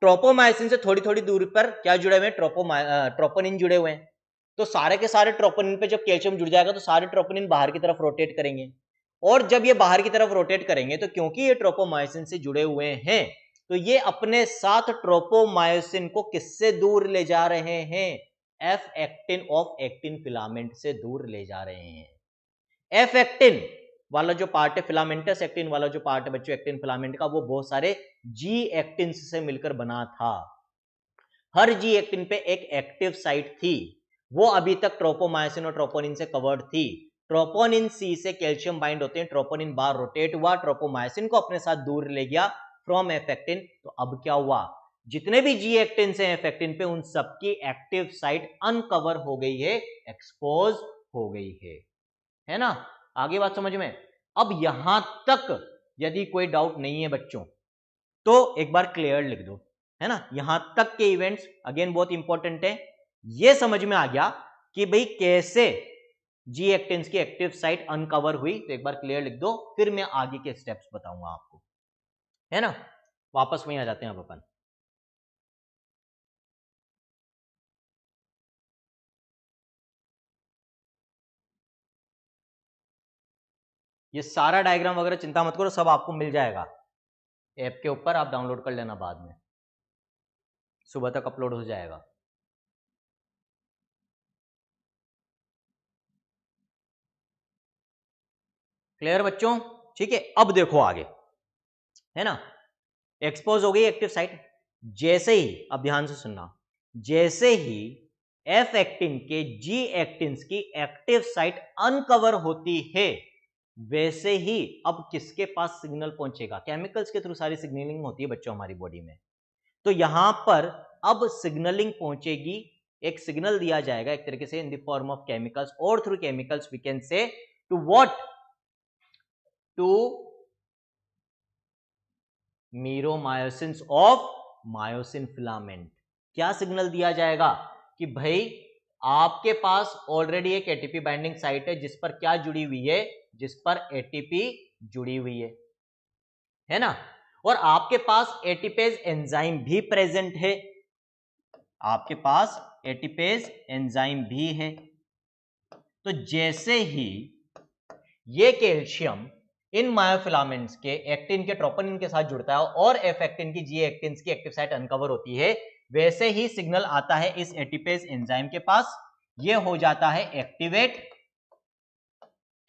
ट्रोपोमाइसिन से थोड़ी थोड़ी दूरी पर क्या जुड़े हुए हैं, ट्रोपोनिन जुड़े हुए हैं। तो सारे के सारे ट्रोपोनिन पे जब कैल्शियम जुड़ जाएगा तो सारे ट्रोपोनिन बाहर की तरफ रोटेट करेंगे, और जब ये बाहर की तरफ रोटेट करेंगे तो क्योंकि ये ट्रोपोमाइसिन से जुड़े हुए हैं तो ये अपने साथ ट्रोपोमायोसिन को किससे दूर ले जा रहे हैं, F actin of actin filament से दूर ले जा रहे हैं। एफ एक्टिन वाला जो पार्ट है, फिलामेंटस एक्टिन वाला जो पार्ट है बच्चों एक्टिन फिलामेंट का, वो बहुत सारे जी एक्टिन से मिलकर बना था। हर जी एक्टिन पे एक एक्टिव साइट थी, वो अभी तक ट्रोपोमायोसिन और ट्रोपोनिन से कवर्ड थी। ट्रोपोनिन सी से कैल्शियम बाइंड होते हैं, ट्रोपोनिन बाहर रोटेट हुआ, ट्रोपोमायोसिन को अपने साथ दूर ले गया फ्रॉम एफ एक्टिन। तो अब क्या हुआ, जितने भी जी एक्टिन से एफ एक्टिन पे उन सबकी एक्टिव साइट अनकवर हो गई है, एक्सपोज हो गई है ना। आगे बात समझ में। अब यहां तक यदि कोई डाउट नहीं है बच्चों तो एक बार क्लियर लिख दो, है ना। यहां तक के इवेंट्स अगेन बहुत इंपॉर्टेंट है, ये समझ में आ गया कि भाई कैसे जी एक्टिन्स की एक्टिव साइट अनकवर हुई, तो एक बार क्लियर लिख दो, फिर मैं आगे के स्टेप्स बताऊंगा आपको, है ना। वापस वहीं आ जाते हैं अब अपन। ये सारा डायग्राम वगैरह चिंता मत करो, सब आपको मिल जाएगा ऐप के ऊपर, आप डाउनलोड कर लेना, बाद में सुबह तक अपलोड हो जाएगा। क्लियर बच्चों, ठीक है। अब देखो आगे, है ना। एक्सपोज हो गई एक्टिव साइट, जैसे ही, अब ध्यान से सुनना, जैसे ही एफ एक्टिन के जी एक्टिन्स की एक्टिव साइट अनकवर होती है, वैसे ही अब किसके पास सिग्नल पहुंचेगा, केमिकल्स के थ्रू सारी सिग्नलिंग होती है बच्चों हमारी बॉडी में। तो यहां पर अब सिग्नलिंग पहुंचेगी, एक सिग्नल दिया जाएगा एक तरीके से in the form of chemicals, और through chemicals we can say to what, to meromyosins of myosin filament. क्या सिग्नल दिया जाएगा कि भाई आपके पास ऑलरेडी एक एटीपी बाइंडिंग साइट है जिस पर क्या जुड़ी हुई है, जिस पर एटीपी जुड़ी हुई है ना, और आपके पास एटीपेज एंजाइम भी प्रेजेंट है, आपके पास एटीपेज एंजाइम भी है। तो जैसे ही ये कैल्शियम इन मायोफिलामेंट्स के एक्टिन के ट्रोपोनिन के साथ जुड़ता है और एफ एक्टिन की जी एक्टिन की एक्टिव साइट अनकवर होती है, वैसे ही सिग्नल आता है इस एटीपेज एंजाइम के पास, ये हो जाता है एक्टिवेट,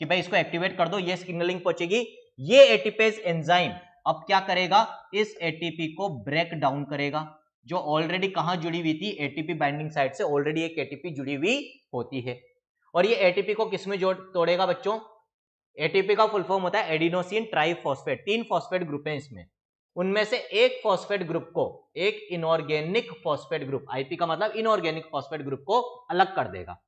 कि भाई इसको एक्टिवेट कर दो, ये सिग्नलिंग पहुंचेगी। ये एटीपेज एंजाइम अब क्या करेगा, इस एटीपी को ब्रेक डाउन करेगा, जो ऑलरेडी कहां जुड़ी हुई थी, एटीपी बाइंडिंग साइट से ऑलरेडी एक एटीपी जुड़ी हुई होती है, और ये एटीपी को किसमें जोड़ तोड़ेगा बच्चों, एटीपी का फुल फॉर्म होता है एडिनोसिन ट्राइफॉस्फेट, 3 फॉस्फेट ग्रुप हैं इसमें, उनमें से एक फॉस्फेट ग्रुप को, एक इनऑर्गेनिक फॉस्फेट ग्रुप, आईपी का मतलब इनऑर्गेनिक फॉस्फेट ग्रुप को अलग कर देगा।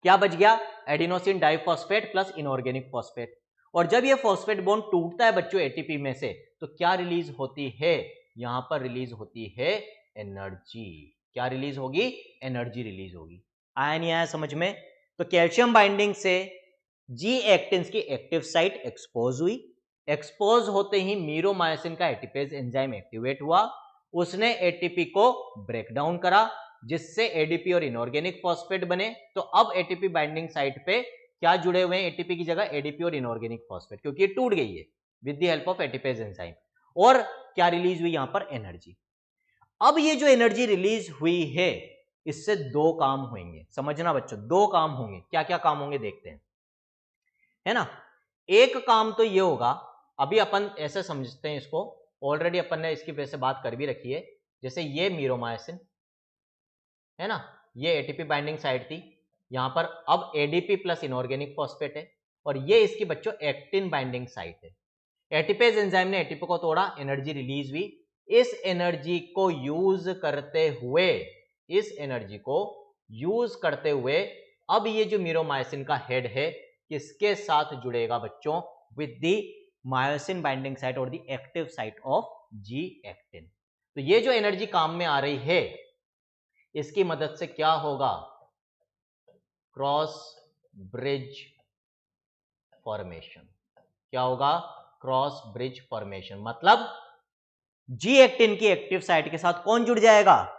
क्या बच गया, adenosine diphosphate plus inorganic phosphate. और जब ये फॉस्फेट बॉन्ड टूटता है बच्चों एटीपी में से, तो क्या रिलीज होती है, यहां पर रिलीज होती है एनर्जी। क्या रिलीज होगी, एनर्जी रिलीज होगी। आया नहीं आया समझ में। तो कैल्शियम बाइंडिंग से जी एक्टिन्स की एक्टिव साइट एक्सपोज हुई, एक्सपोज होते ही मीरोमायोसिन का एटीपेज एंजाइम एक्टिवेट हुआ, उसने एटीपी को ब्रेक डाउन करा, जिससे एडीपी और इनऑर्गेनिक फॉस्फेट बने। तो अब एटीपी बाइंडिंग साइट पे क्या जुड़े हुए हैं, एटीपी की जगह एडीपी और इनऑर्गेनिक फॉस्फेट, क्योंकि ये टूट गई है with the help of ATPase enzyme. और क्या रिलीज हुई यहां पर, एनर्जी। अब ये जो एनर्जी रिलीज हुई है, इससे दो काम होंगे, समझना बच्चों, दो काम होंगे। क्या क्या काम होंगे देखते हैं, है ना। एक काम तो ये होगा अभी अपन ऐसे समझते हैं इसको, ऑलरेडी अपन ने इसकी वजह से बात कर भी रखी है। जैसे ये मीरोमायोसिन है ना, ये एटीपी बाइंडिंग साइट थी, यहां पर अब एडीपी प्लस इनऑर्गेनिक फॉस्फेट है, और ये इसकी बच्चों एक्टिन बाइंडिंग साइट है। एटीपेज एंजाइम ने एटीपी को तोड़ा, एनर्जी रिलीज हुई। इस एनर्जी को यूज करते हुए, इस एनर्जी को यूज करते हुए अब ये जो मीरोमायोसिन का हेड है किसके साथ जुड़ेगा बच्चों? With the myosin binding site और the active site of G actin. तो ये जो एनर्जी काम में आ रही है इसकी मदद से क्या होगा? Cross bridge formation. क्या होगा? Cross bridge formation. मतलब जी एक्टिन की एक्टिव साइट के साथ कौन जुड़ जाएगा?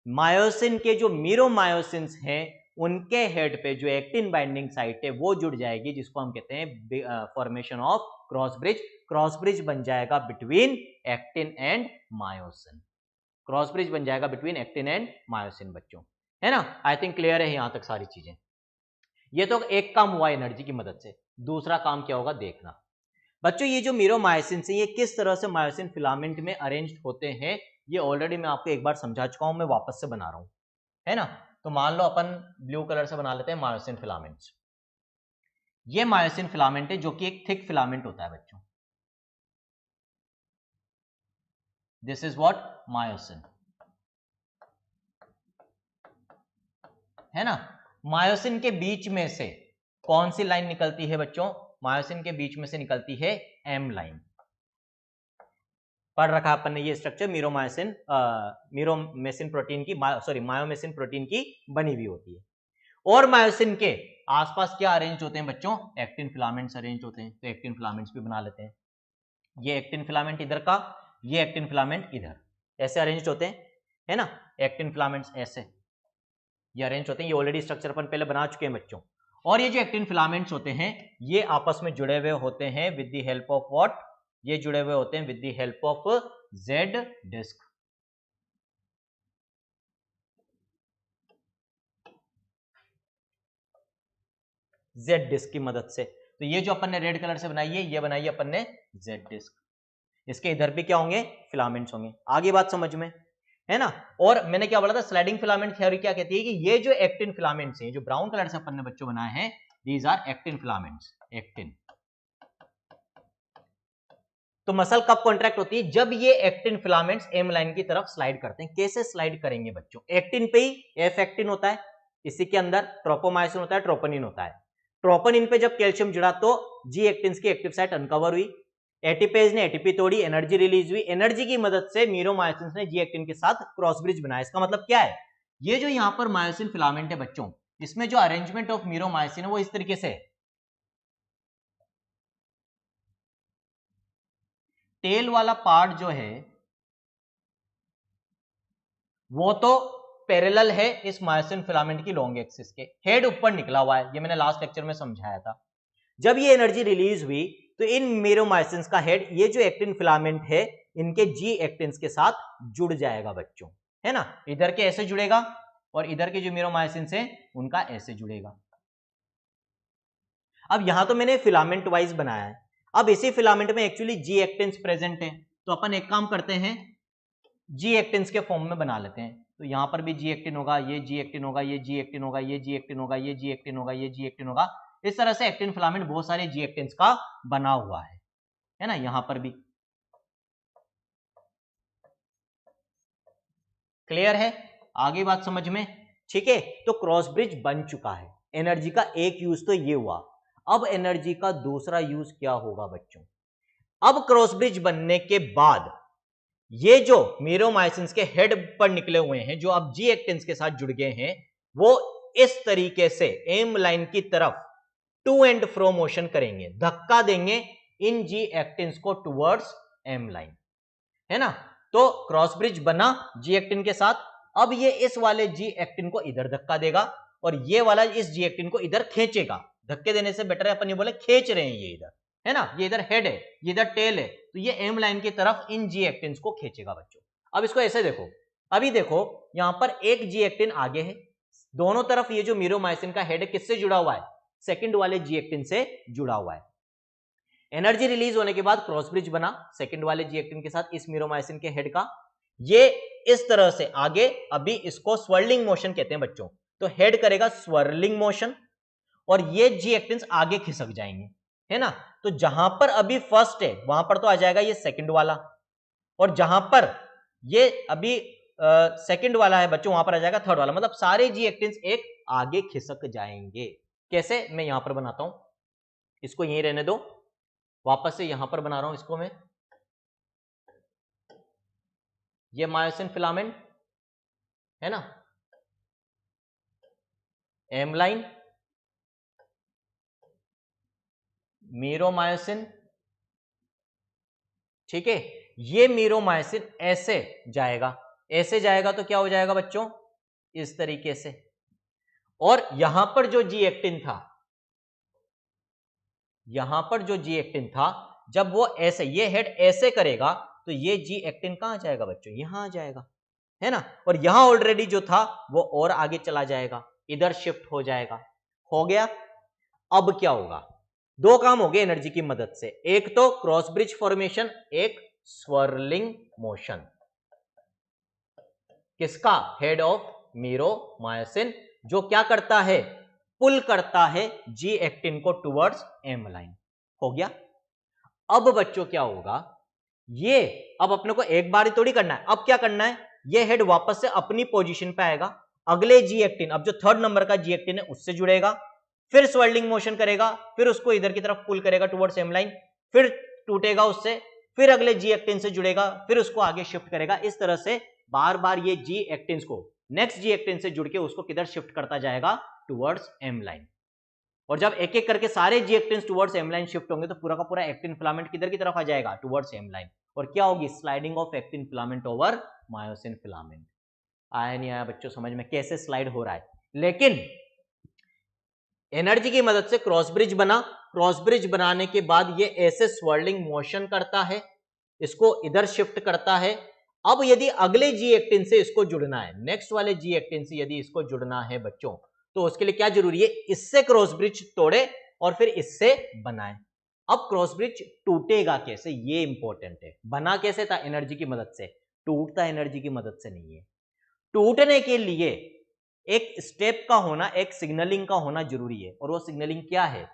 मायोसिन के जो मीरोमायोसिन्स हैं उनके हेड पे जो एक्टिन बाइंडिंग साइट है वो जुड़ जाएगी, जिसको हम कहते हैं formation of cross bridge. Cross bridge बन जाएगा between actin and myosin. Cross bridge बन जाएगा बिटवीन एक्टिन एंड मायोसिन बच्चों, है ना? आई थिंक क्लियर है यहां तक सारी चीजें। ये तो एक काम हुआ एनर्जी की मदद से। दूसरा काम क्या होगा देखना बच्चों, ये जो मीरोमायोसिन है ये किस तरह से मायोसिन फिलामेंट में अरेंज होते हैं, ये ऑलरेडी मैं आपको एक बार समझा चुका हूं, मैं वापस से बना रहा हूं, है ना? तो मान लो अपन ब्लू कलर से बना लेते हैं मायोसिन फिलामेंट्स। ये मायोसिन फिलामेंट है जो कि एक थिक फिलामेंट होता है बच्चों। This is what? मायोसिन, है ना? मायोसिन के बीच में से कौन सी लाइन निकलती है बच्चों? मायोसिन के बीच में से निकलती है एम लाइन। पढ़ रखा अपन ने ये स्ट्रक्चर, मीरोमेसिन प्रोटीन की, सॉरी मायोमेसिन प्रोटीन की बनी हुई होती है। और मायोसिन के आसपास क्या अरेंज होते हैं बच्चों? एक्टिन फिलामेंट्स अरेंज होते हैं। तो एक्टिन फिलामेंट्स भी बना लेते हैं। ये एक्टिन फिलामेंट इधर का, ये एक्टिन फिलामेंट इधर, ऐसे अरेंज होते हैं, है ना? एक्टिन फिलामेंट्स ऐसे ये अरेंज होते हैं। ये ऑलरेडी स्ट्रक्चर अपन पहले बना चुके हैं बच्चों। और ये जो एक्टिन फिलामेंट्स होते हैं ये आपस में जुड़े हुए होते हैं with the help of what? ये जुड़े हुए होते हैं with the help of Z disc. Z disc की मदद से। तो ये जो अपन ने रेड कलर से बनाई है ये बनाई है अपन ने जेड डिस्क। इसके इधर भी क्या होंगे? फिलामेंट्स होंगे। आगे बात समझ में, है ना? और मैंने क्या बोला था, स्लाइडिंग फिलामेंट थ्योरी क्या कहती है कि ये जो एक्टिन फिलामेंट्स हैं जो ब्राउन कलर से अपन ने बच्चों बनाए हैं, these are actin filaments. Actin. तो मसल कब कॉन्ट्रैक्ट होती है? जब ये एक्टिन फिलामेंट्स एम लाइन की तरफ स्लाइड करते हैं। कैसे स्लाइड करेंगे बच्चों? एक्टिन पे ही एफ एक्टिन होता है, इसी के अंदर ट्रोपोमायोसिन होता है, ट्रोपोनिन होता है। ट्रोपोनिन पे जब कैल्शियम जुड़ा तो जी एक्टिन की एक्टिव साइट अनकवर हुई, एटीपेज ने एटीपी तोड़ी, एनर्जी रिलीज हुई। एनर्जी की मदद से मीरोमायोसिन ने जी एक्टिन के साथ क्रॉस ब्रिज बनाया। इसका मतलब क्या है? ये जो यहां पर मायोसिन फिलामेंट है बच्चों, इसमें जो अरेंजमेंट ऑफ मीरोमायोसिन है वो इस तरीके से है। टेल वाला पार्ट जो है वो तो पैरेलल है इस मायोसिन फिलामेंट की लॉन्ग एक्सिस के, हेड ऊपर निकला हुआ है, ये मैंने लास्ट लेक्चर में समझाया था। जब ये एनर्जी रिलीज हुई तो इन मीरोमायोसिन का हेड, ये जो एक्टिन फिलामेंट है, इनके जी एक्टिन्स के साथ जुड़ जाएगा बच्चों, है ना? इधर के ऐसे जुड़ेगा और इधर के जो मीरोमायोसिन है उनका ऐसे जुड़ेगा। अब यहां तो मैंने फिलामेंट वाइज बनाया है, अब इसी फिलामेंट में एक्चुअली जी एक्टिन्स प्रेजेंट है, तो अपन एक काम करते हैं, जी एक्टिन्स के फॉर्म में बना लेते हैं। तो यहां पर भी जी एक्टिन होगा, ये जी एक्टिन होगा, ये जी एक्टिन होगा, ये जी एक्टिन होगा, ये जी एक्टिन होगा, ये जी एक्टिन होगा। इस तरह से एक्टिन फिलामेंट बहुत सारे जी एक्टिन्स का बना हुआ है ना? यहां पर भी क्लियर है? आगे बात समझ में? ठीक है, तो क्रॉस ब्रिज बन चुका है। एनर्जी का एक यूज तो ये हुआ, अब एनर्जी का दूसरा यूज क्या होगा बच्चों? अब क्रॉस ब्रिज बनने के बाद ये जो मीरोमायोसिन के हेड पर निकले हुए हैं, जो अब जी एक्टिन्स के साथ जुड़ गए हैं, वो इस तरीके से एम लाइन की तरफ टू एंड फ्रो मोशन करेंगे, धक्का देंगे इन जी एक्टिन्स को टुवर्ड्स एम लाइन, है ना? तो क्रॉस ब्रिज बना जी एक्टिन के साथ। अब ये इस वाले जी एक्टिन को इधर धक्का देगा और ये वाला इस जी एक्टिन को इधर खींचेगा। धक्के देने से बेटर है अपन ये बोले खींच रहे हैं ये इधर, है ना? ये इधर हेड है, ये इधर टेल है, तो ये एम लाइन की तरफ इन जी एक्टिन्स को खींचेगा बच्चों। अब इसको ऐसे देखो, अभी देखो यहां पर एक जी एक्टिन आगे है, दोनों तरफ ये जो मीरोमायोसिन का हेड है किससे जुड़ा हुआ है? सेकंड वाले जी एक्टिन से जुड़ा हुआ है। एनर्जी रिलीज होने के बाद क्रॉस ब्रिज बना सेकंड वाले जी एक्टिन के साथ इस मीरोमाइसिन के हेड का, ये इस तरह से आगे, अभी इसको स्वर्लिंग मोशन कहते हैं बच्चों, तो हेड करेगा स्वर्लिंग मोशन और ये जी एक्टिन्स आगे खिसक जाएंगे, है ना। तो जहां पर अभी फर्स्ट है वहां पर तो आ जाएगा ये सेकंड वाला, और जहां पर ये अभी सेकंड वाला है बच्चों वहां पर आ जाएगा थर्ड वाला, मतलब सारे जी एक्टिन्स एक आगे खिसक जाएंगे। कैसे, मैं यहां पर बनाता हूं, इसको यहीं रहने दो, वापस से यहां पर बना रहा हूं इसको मैं। ये मायोसिन फिलामेंट है ना, एम लाइन, मीरोमायोसिन, ठीक है। ये मीरोमायोसिन ऐसे जाएगा, ऐसे जाएगा तो क्या हो जाएगा बच्चों, इस तरीके से। और यहां पर जो जी एक्टिन था, यहां पर जो जी एक्टिन था, जब वो ऐसे, ये हेड ऐसे करेगा तो ये जी एक्टिन कहां जाएगा बच्चों, यहां आ जाएगा, है ना। और यहां ऑलरेडी जो था वो और आगे चला जाएगा, इधर शिफ्ट हो जाएगा। हो गया। अब क्या होगा, दो काम हो गए एनर्जी की मदद से, एक तो क्रॉस ब्रिज फॉर्मेशन, एक स्वर्लिंग मोशन। किसका, हेड ऑफ मीरोमायोसिन, जो क्या करता है, पुल करता है जी एक्टिन को टुवर्ड्स एम लाइन। हो गया। अब बच्चों क्या होगा, ये अब अपने को एक बार ही थोड़ी करना है, अब क्या करना है, ये हेड वापस से अपनी पोजीशन पे आएगा, अगले जी एक्टिन, अब जो थर्ड नंबर का जी एक्टिन है उससे जुड़ेगा, फिर स्वर्लिंग मोशन करेगा, फिर उसको इधर की तरफ पुल करेगा टुवर्ड्स एम लाइन, फिर टूटेगा उससे, फिर अगले जी एक्टिन से जुड़ेगा, फिर उसको आगे शिफ्ट करेगा। इस तरह से बार बार ये जी एक्टिन को नेक्स्ट जी एक्टिन से जुड़ के उसको किधर शिफ्ट करता जाएगा, टुवर्ड्स एम लाइन। और जब एक एक करके सारे जी actins towards M line shift होंगे तो पूरा का पूरा एक्टिन फिलामेंट किधर की तरफ आ जाएगा, टुवर्ड्स एम लाइन। और क्या होगी, sliding of actin filament over myosin filament. आया नहीं आया बच्चों समझ में, कैसे स्लाइड हो रहा है। लेकिन एनर्जी की मदद से क्रॉस ब्रिज बना, क्रॉस ब्रिज बनाने के बाद ये ऐसे स्वर्लिंग मोशन करता है, इसको इधर शिफ्ट करता है। अब यदि अगले जी एक्टिन से इसको जुड़ना है, नेक्स्ट वाले जी एक्टिन से यदि इसको जुड़ना है बच्चों, तो उसके लिए क्या जरूरी है, इससे क्रॉस ब्रिज तोड़े और फिर इससे बनाए। अब क्रॉस ब्रिज टूटेगा कैसे, ये इंपॉर्टेंट है। बना कैसे था, एनर्जी की मदद से, टूटता एनर्जी की मदद से नहीं है। टूटने के लिए एक स्टेप का होना, एक सिग्नलिंग का होना जरूरी है। और वो सिग्नलिंग क्या है,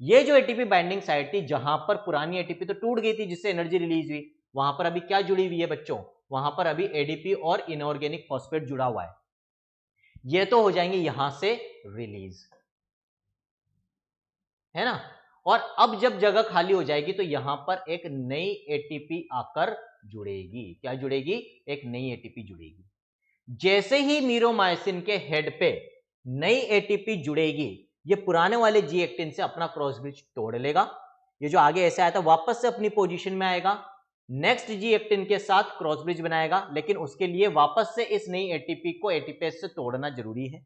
ये जो एटीपी बाइंडिंग साइट थी, जहां पर पुरानी एटीपी तो टूट गई थी जिससे एनर्जी रिलीज हुई, वहां पर अभी क्या जुड़ी हुई है बच्चों, वहां पर अभी एडीपी और इनऑर्गेनिक फॉस्फेट जुड़ा हुआ है, ये तो हो जाएंगे यहां से रिलीज, है ना। और अब जब जगह खाली हो जाएगी तो यहां पर एक नई एटीपी आकर जुड़ेगी। क्या जुड़ेगी, एक नई एटीपी जुड़ेगी। जैसे ही मीरोमायोसिन के हेड पे नई एटीपी जुड़ेगी, ये पुराने वाले जी एक्टिन से अपना क्रॉस ब्रिज तोड़ लेगा, ये जो आगे ऐसे आया था वापस से अपनी पोजीशन में आएगा, नेक्स्ट जी एक्टिन के साथ क्रॉस ब्रिज बनाएगा, लेकिन उसके लिए वापस से इस नई एटीपी को एटीपेस से तोड़ना जरूरी है।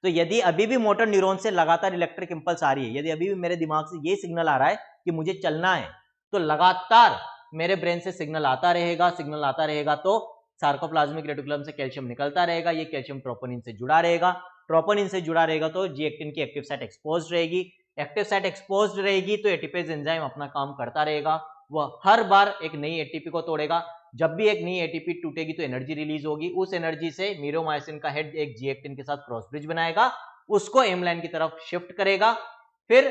तो यदि अभी भी मोटर न्यूरॉन से लगातार इलेक्ट्रिक इंपल्स आ रही है, यदि अभी भी मेरे दिमाग से ये सिग्नल आ रहा है कि मुझे चलना है, तो लगातार मेरे ब्रेन से सिग्नल आता रहेगा, सिग्नल आता रहेगा, तो सार्कोप्लाज्मिक रेटिकुलम से कैल्शियम निकलता रहेगा, ये कैल्शियम ट्रोपोनिन से जुड़ा रहेगा, ट्रोपोनिन से जुड़ा रहेगा तो जी एक्टिन की एक्टिव साइट एक्सपोज्ड रहेगी, एक्टिव साइट एक्सपोज्ड रहेगी तो एटीपेज एंजाइम अपना काम करता रहेगा, वह हर बार एक नई एटीपी को तोड़ेगा। जब भी एक नई एटीपी टूटेगी तो एनर्जी रिलीज होगी, उस एनर्जी से मीरोमायोसिन का हेड एक जी एक्टिन के साथ क्रॉस ब्रिज बनाएगा, उसको एम लाइन की तरफ शिफ्ट करेगा, फिर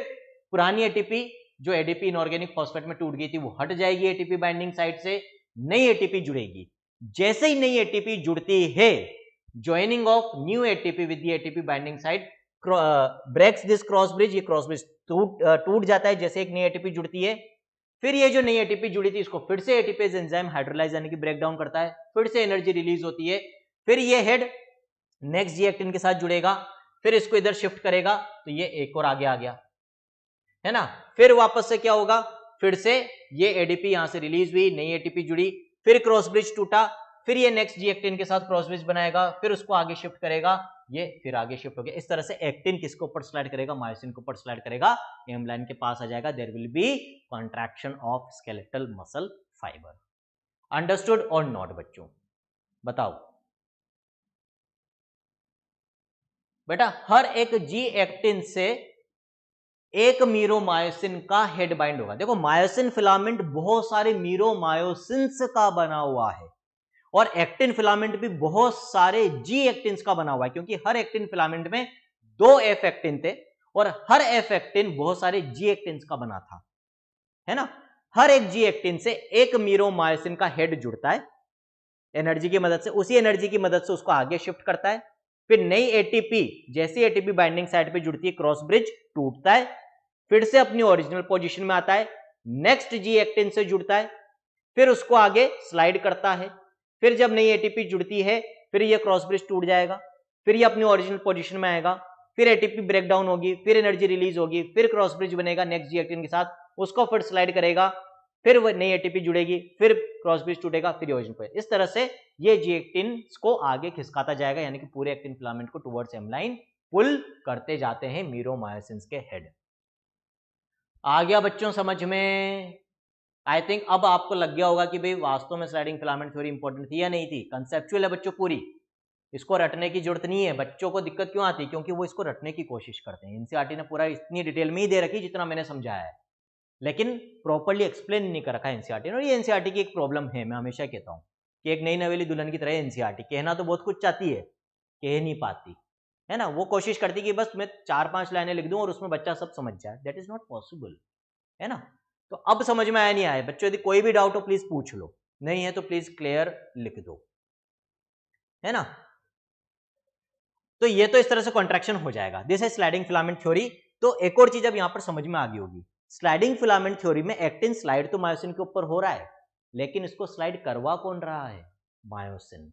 पुरानी एटीपी जो एडीपी इनऑर्गेनिक फॉस्फेट में टूट गई थी वो हट जाएगी एटीपी बाइंडिंग साइट से, नई एटीपी जुड़ेगी। जैसे ही नई एटीपी जुड़ती है, joining of new ATP with the ATP binding site breaks this cross bridge, ये क्रॉस ब्रिज टूट जाता है जैसे एक नई एटीपी जुड़ती है। फिर ये जो नई एटीपी जुड़ी थी इसको फिर से एटीपेज एंजाइम हाइड्रोलाइज यानी कि ब्रेक डाउन करता है, फिर से एनर्जी रिलीज होती है, फिर ये हेड नेक्स्ट जी एक्टिन के साथ जुड़ेगा, फिर इसको इधर शिफ्ट करेगा तो ये एक और आगे आ गया, है ना। फिर वापस से क्या होगा, फिर से ये एडीपी यहां से रिलीज हुई, नई एटीपी जुड़ी, फिर क्रॉस ब्रिज टूटा, फिर ये नेक्स्ट जी एक्टिन के साथ क्रॉस ब्रिज बनाएगा, फिर उसको आगे शिफ्ट करेगा, ये फिर आगे शिफ्ट हो गया। इस तरह से एक्टिन किसके ऊपर स्लाइड करेगा, मायोसिन के ऊपर स्लाइड करेगा, एम लाइन के पास आ जाएगा, there will be contraction of skeletal muscle fibre. Understood और नॉट बच्चों, बताओ बेटा। हर एक जी एक्टिन से एक मीरोमायोसिन का हेड बाइंड होगा। देखो मायोसिन फिलामेंट बहुत सारे मीरोमायोसिन्स का बना हुआ है और एक्टिन फिलामेंट भी बहुत सारे जी एक्टिन्स का बना हुआ है, क्योंकि हर एक्टिन फिलामेंट में 2 एफ एक्टिन थे और हर एफ एक्टिन बहुत सारे जी एक्टिन्स का बना था, है ना। हर एक जी एक्टिन से एक मीरोमायोसिन का हेड जुड़ता है एनर्जी की मदद से, उसी एनर्जी की मदद से उसको आगे शिफ्ट करता है। फिर नई एटीपी, जैसी एटीपी बाइंडिंग साइट पे जुड़ती है, क्रॉस ब्रिज टूटता है, फिर से अपनी ओरिजिनल पोजीशन में आता है, नेक्स्ट जी एक्टिन से जुड़ता है, फिर उसको आगे स्लाइड करता है, फिर जब नई एटीपी जुड़ती है फिर ये क्रॉस ब्रिज टूट जाएगा, फिर ये अपनी ओरिजिनल पोजीशन में आएगा, फिर एटीपी ब्रेक डाउन होगी, फिर एनर्जी रिलीज होगी, फिर क्रॉस ब्रिज बनेगा नेक्स्ट जी एक्टिन के साथ, उसको फिर स्लाइड करेगा, फिर वो नई एटीपी जुड़ेगी, फिर क्रॉस ब्रिज टूटेगा, फिर ओरिजिन पे। इस तरह से ये जी एक्टिन को आगे खिसकाता जाएगा, यानी कि पूरे एक्टिन फिलामेंट को टुवर्ड्स एमलाइन पुल करते जाते हैं मीरोमायोसिन्स के हेड। आ गया बच्चों समझ में? आई थिंक अब आपको लग गया होगा कि भाई वास्तव में स्लाइडिंग फिलामेंट थ्योरी इंपॉर्टेंट थी या नहीं थी। कंसेप्चुअल है बच्चों पूरी, इसको रटने की जरूरत नहीं है। बच्चों को दिक्कत क्यों आती है? क्योंकि वो इसको रटने की कोशिश करते हैं। एनसीईआरटी ने पूरा इतनी डिटेल में ही दे रखी जितना मैंने समझाया है, लेकिन प्रॉपर्ली एक्सप्लेन नहीं कर रखा है एनसीईआरटी ने। और ये एनसीईआरटी की एक प्रॉब्लम है, मैं हमेशा कहता हूँ कि एक नई नवेली दुल्हन की तरह एनसीईआरटी कहना तो बहुत कुछ चाहती है, कह नहीं पाती, है ना। वो कोशिश करती कि बस मैं 4-5 लाइनें लिख दूं और उसमें बच्चा सब समझ जाए। दैट इज नॉट पॉसिबल, है ना। तो अब समझ में आया नहीं आया बच्चों? यदि कोई भी डाउट हो प्लीज पूछ लो, नहीं है तो प्लीज क्लियर लिख दो, है ना। तो ये तो इस तरह से कॉन्ट्रैक्शन हो जाएगा। दिस है स्लाइडिंग फिलामेंट थ्योरी। तो एक और चीज अब यहां पर समझ में आ गई होगी, स्लाइडिंग फिलामेंट थ्योरी में एक्टिन स्लाइड तो मायोसिन के ऊपर हो रहा है, लेकिन इसको स्लाइड करवा कौन रहा है? मायोसिन,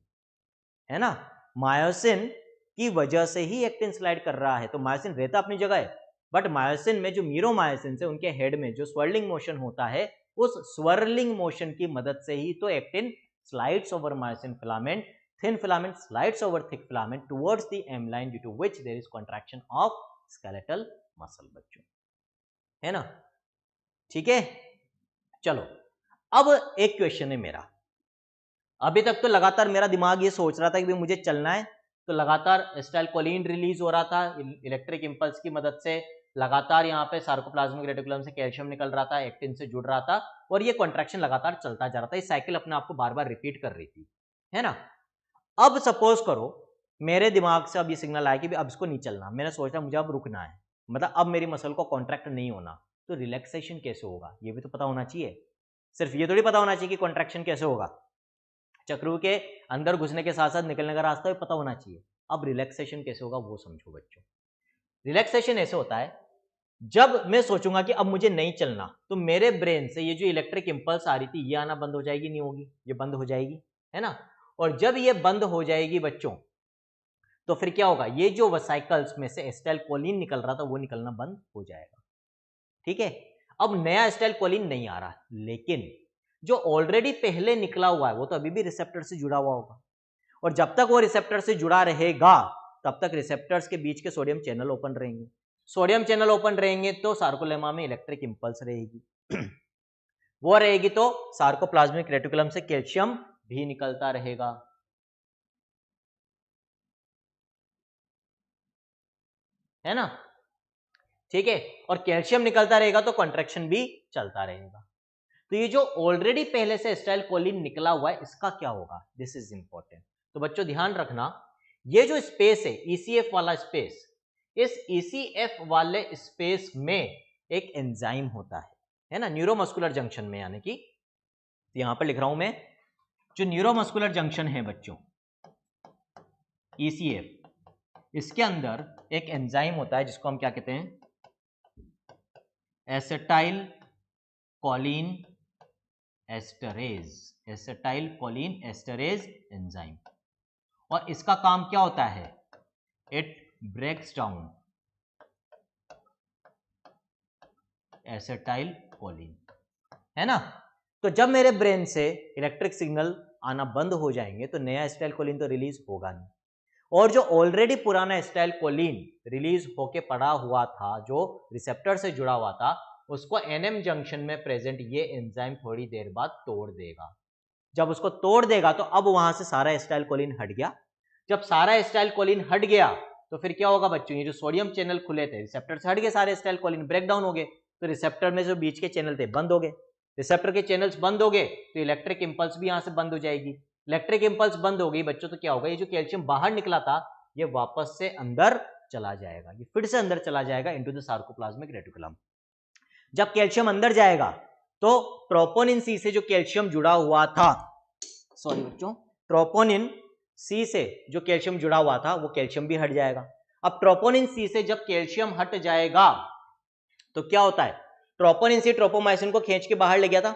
है ना। मायोसिन की वजह से ही एक्टिन स्लाइड कर रहा है। तो मायोसिन रहता अपनी जगह है, बट मायोसिन में जो मीरोमायोसिन से उनके हेड में जो स्वर्लिंग मोशन होता है, उस स्वर्लिंग मोशन की मदद से ही तो actin slides over myosin filament, thin filament slides over thick filament towards the M line, due to which there is contraction of skeletal muscle बच्चों, है ना। ठीक है, चलो अब एक क्वेश्चन है मेरा। अभी तक तो लगातार मेरा दिमाग ये सोच रहा था कि भाई मुझे चलना है, तो लगातार एसिटाइलकोलिन रिलीज हो रहा था इलेक्ट्रिक इंपल्स की मदद से, लगातार यहाँ पे सार्कोप्लाज्मिक रेटिकुलम से कैल्शियम निकल रहा था, एक्टिन से जुड़ रहा था, और ये कॉन्ट्रैक्शन लगातार चलता जा रहा था। ये साइकिल अपने आप को बार बार रिपीट कर रही थी, है ना। अब सपोज करो मेरे दिमाग से अब ये सिग्नल आया कि अब इसको नहीं चलना, मैंने सोचा मुझे अब रुकना है, मतलब अब मेरी मसल को कॉन्ट्रैक्ट नहीं होना, तो रिलैक्सेशन कैसे होगा ये भी तो पता होना चाहिए। सिर्फ ये थोड़ी पता होना चाहिए कि कॉन्ट्रैक्शन कैसे होगा, चक्रू के अंदर घुसने के साथ साथ निकलने का रास्ता भी पता होना चाहिए। अब रिलैक्सेशन कैसे होगा वो समझो बच्चों। रिलैक्सेशन ऐसे होता है, जब मैं सोचूंगा कि अब मुझे नहीं चलना, तो मेरे ब्रेन से ये जो इलेक्ट्रिक इंपल्स आ रही थी ये आना बंद हो जाएगी, नहीं होगी? ये बंद हो जाएगी, है ना। और जब ये बंद हो जाएगी बच्चों, तो फिर क्या होगा? ये जो वेसिकल्स में से एसिटाइलकोलिन निकल रहा था वो निकलना बंद हो जाएगा, ठीक है। अब नया एसिटाइलकोलिन नहीं आ रहा, लेकिन जो ऑलरेडी पहले निकला हुआ है वो तो अभी भी रिसेप्टर से जुड़ा हुआ होगा, और जब तक वो रिसेप्टर से जुड़ा रहेगा तब तक रिसेप्टर्स के बीच के सोडियम चैनल ओपन रहेंगे। सोडियम चैनल ओपन रहेंगे तो सार्कोलेमा में इलेक्ट्रिक इंपल्स रहेगी वो रहेगी तो सार्कोप्लाज्मिक रेटिकुलम से कैल्शियम भी निकलता रहेगा, है ना, ठीक है। और कैल्शियम निकलता रहेगा तो कॉन्ट्रैक्शन भी चलता रहेगा। तो ये जो ऑलरेडी पहले से एसिटाइलकोलिन निकला हुआ है इसका क्या होगा? This is important. तो बच्चों ध्यान रखना, ये जो स्पेस है ईसीएफ वाला स्पेस, इस ईसीएफ वाले स्पेस में एक एंजाइम होता है ना, न्यूरोमस्कुलर जंक्शन में, यानी कि यहां पर लिख रहा हूं मैं, जो न्यूरोमस्कुलर जंक्शन है बच्चों ईसीएफ, इसके अंदर एक एंजाइम होता है जिसको हम क्या कहते हैं? Acetylcholine esterase, acetylcholine esterase enzyme. और इसका काम क्या होता है? It breaks down acetylcholine, है ना। तो जब मेरे ब्रेन से इलेक्ट्रिक सिग्नल आना बंद हो जाएंगे तो नया एसिटाइलकोलिन तो रिलीज होगा नहीं, और जो ऑलरेडी पुराना एसिटाइलकोलिन रिलीज होके पड़ा हुआ था, जो रिसेप्टर से जुड़ा हुआ था, उसको एनएम जंक्शन में प्रेजेंट ये एंजाइम थोड़ी देर बाद तोड़ देगा। जब उसको तोड़ देगा तो अब वहां से सारा एसिटाइलकोलिन हट गया। जब सारा एसिटाइलकोलिन हट गया तो फिर क्या होगा बच्चों, ये जो सोडियम चैनल खुले थे, रिसेप्टर से हट गए सारे एसिटाइलकोलिन, ब्रेक डाउन हो गए, तो रिसेप्टर में जो बीच के चैनल थे बंद हो गए, रिसेप्टर के चैनल्स बंद हो गए तो इलेक्ट्रिक इंपल्स भी यहां से बंद हो जाएगी। इलेक्ट्रिक इंपल्स बंद हो गई बच्चों, तो क्या होगा, ये जो कैल्शियम बाहर निकला था ये वापस से अंदर चला जाएगा, ये फिर से अंदर चला जाएगा इनटू द सार्कोप्लाज्मिक रेटिकुलम। जब कैल्शियम अंदर जाएगा तो ट्रोपोनिन सी से जो कैल्शियम जुड़ा हुआ था, सॉरी बच्चों, ट्रोपोनिन सी से जो कैल्शियम जुड़ा हुआ था वो कैल्शियम भी हट जाएगा। अब ट्रोपोनिन सी से जब कैल्शियम हट जाएगा तो क्या होता है, ट्रोपोनिन सी ट्रोपोमाइसिन को खींच के बाहर ले गया था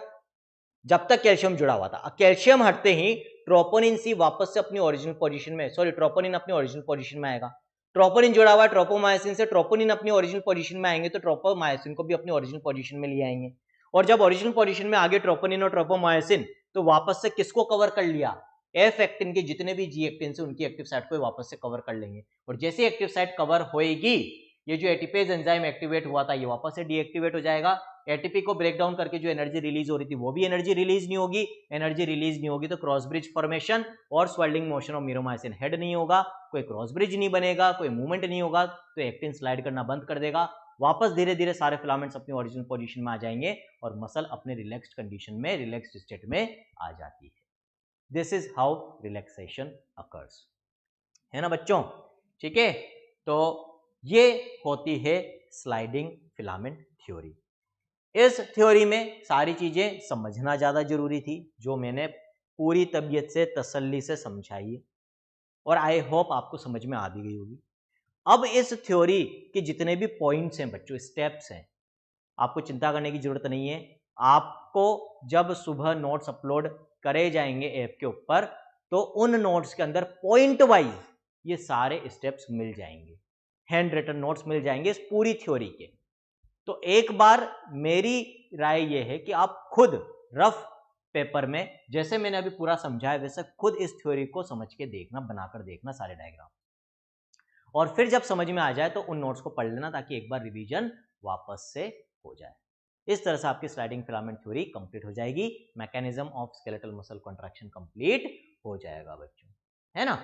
जब तक कैल्शियम जुड़ा हुआ था। कैल्शियम हटते ही ट्रोपोनिन सी वापस से अपनी ओरिजिनल पोजीशन में, सॉरी ट्रोपोनिन अपनी ओरिजिनल पोजीशन में आएगा। ट्रोपोनिन जुड़ा हुआ है ट्रोपोमाइसिन से, ट्रोपोनिन अपनी ओरिजिनल पोजीशन में आएंगे तो ट्रोपोमाइसिन को भी अपनी ओरिजिनल पोजीशन में ले आएंगे। और जब ओरिजिनल पोजीशन में आगे ट्रोपोनिन और ट्रोपोमाइसिन, तो वापस से किसको कवर कर लिया, एफ एक्टिन के जितने भी जी एक्टिन से उनकी एक्टिव साइट को वापस से कवर कर लेंगे। और जैसे एक्टिव साइट कवर होएगी, ये जो एटीपेज एंजाइम एक्टिवेट हुआ था ये वापस से डीएक्टिवेट हो जाएगा। एटीपी को ब्रेक डाउन करके जो एनर्जी रिलीज हो रही थी वो भी एनर्जी रिलीज नहीं होगी। एनर्जी रिलीज नहीं होगी तो क्रॉस ब्रिज फॉर्मेशन और स्वेलिंग मोशन ऑफ मीरोमाइसिन हेड नहीं होगा, कोई क्रॉस ब्रिज नहीं बनेगा, कोई मूवमेंट नहीं होगा, तो एक्टिन स्लाइड करना बंद कर देगा। वापस धीरे धीरे सारे फिलामेंट्स अपनी ओरिजिनल पोजीशन में आ जाएंगे और मसल अपने रिलैक्स्ड कंडीशन में, रिलैक्स्ड स्टेट में आ जाती है। This is how relaxation occurs, है ना बच्चों, ठीक है। तो ये होती है स्लाइडिंग फिलामेंट थ्योरी। इस थ्योरी में सारी चीजें समझना ज्यादा जरूरी थी, जो मैंने पूरी तबीयत से तसल्ली से समझाई और आई होप आपको समझ में आ भी गई होगी। अब इस थ्योरी के जितने भी पॉइंट्स हैं बच्चों, स्टेप्स हैं, आपको चिंता करने की जरूरत नहीं है। आपको जब सुबह नोट्स अपलोड करे जाएंगे ऐप के ऊपर, तो उन नोट्स के अंदर पॉइंट वाइज ये सारे स्टेप्स मिल जाएंगे, हैंड रिटन नोट्स मिल जाएंगे इस पूरी थ्योरी के। तो एक बार मेरी राय यह है कि आप खुद रफ पेपर में, जैसे मैंने अभी पूरा समझाया वैसे खुद इस थ्योरी को समझ के देखना, बनाकर देखना सारे डायग्राम, और फिर जब समझ में आ जाए तो उन नोट्स को पढ़ लेना ताकि एक बार रिवीजन वापस से हो जाए। इस तरह से आपकी स्लाइडिंग फिलामेंट थ्योरी कंप्लीट हो जाएगी, mechanism of skeletal muscle contraction complete हो जाएगा बच्चों, है ना।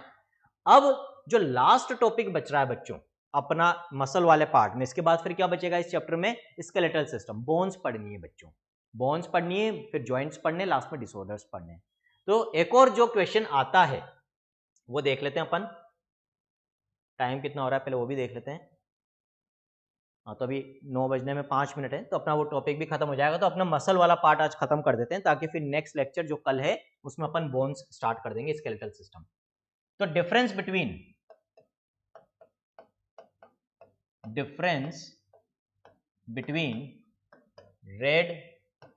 अब जो लास्ट टॉपिक बच रहा है बच्चों अपना मसल वाले पार्ट में, इसके बाद फिर क्या बचेगा इस चैप्टर में, स्केलेटल सिस्टम, बोन्स पढ़नी है बच्चों, बोन्स पढ़नी है, फिर जॉइंट्स पढ़ने, लास्ट में डिसऑर्डर्स पढ़ने। तो एक और जो क्वेश्चन आता है वो देख लेते हैं अपन, टाइम कितना हो रहा है पहले वो भी देख लेते हैं। हाँ, तो अभी 9 बजने में 5 मिनट है, तो अपना वो टॉपिक भी खत्म हो जाएगा। तो अपना मसल वाला पार्ट आज खत्म कर देते हैं ताकि फिर नेक्स्ट लेक्चर जो कल है उसमें अपन बोन्स स्टार्ट कर देंगे, स्केलेटल सिस्टम। तो difference between red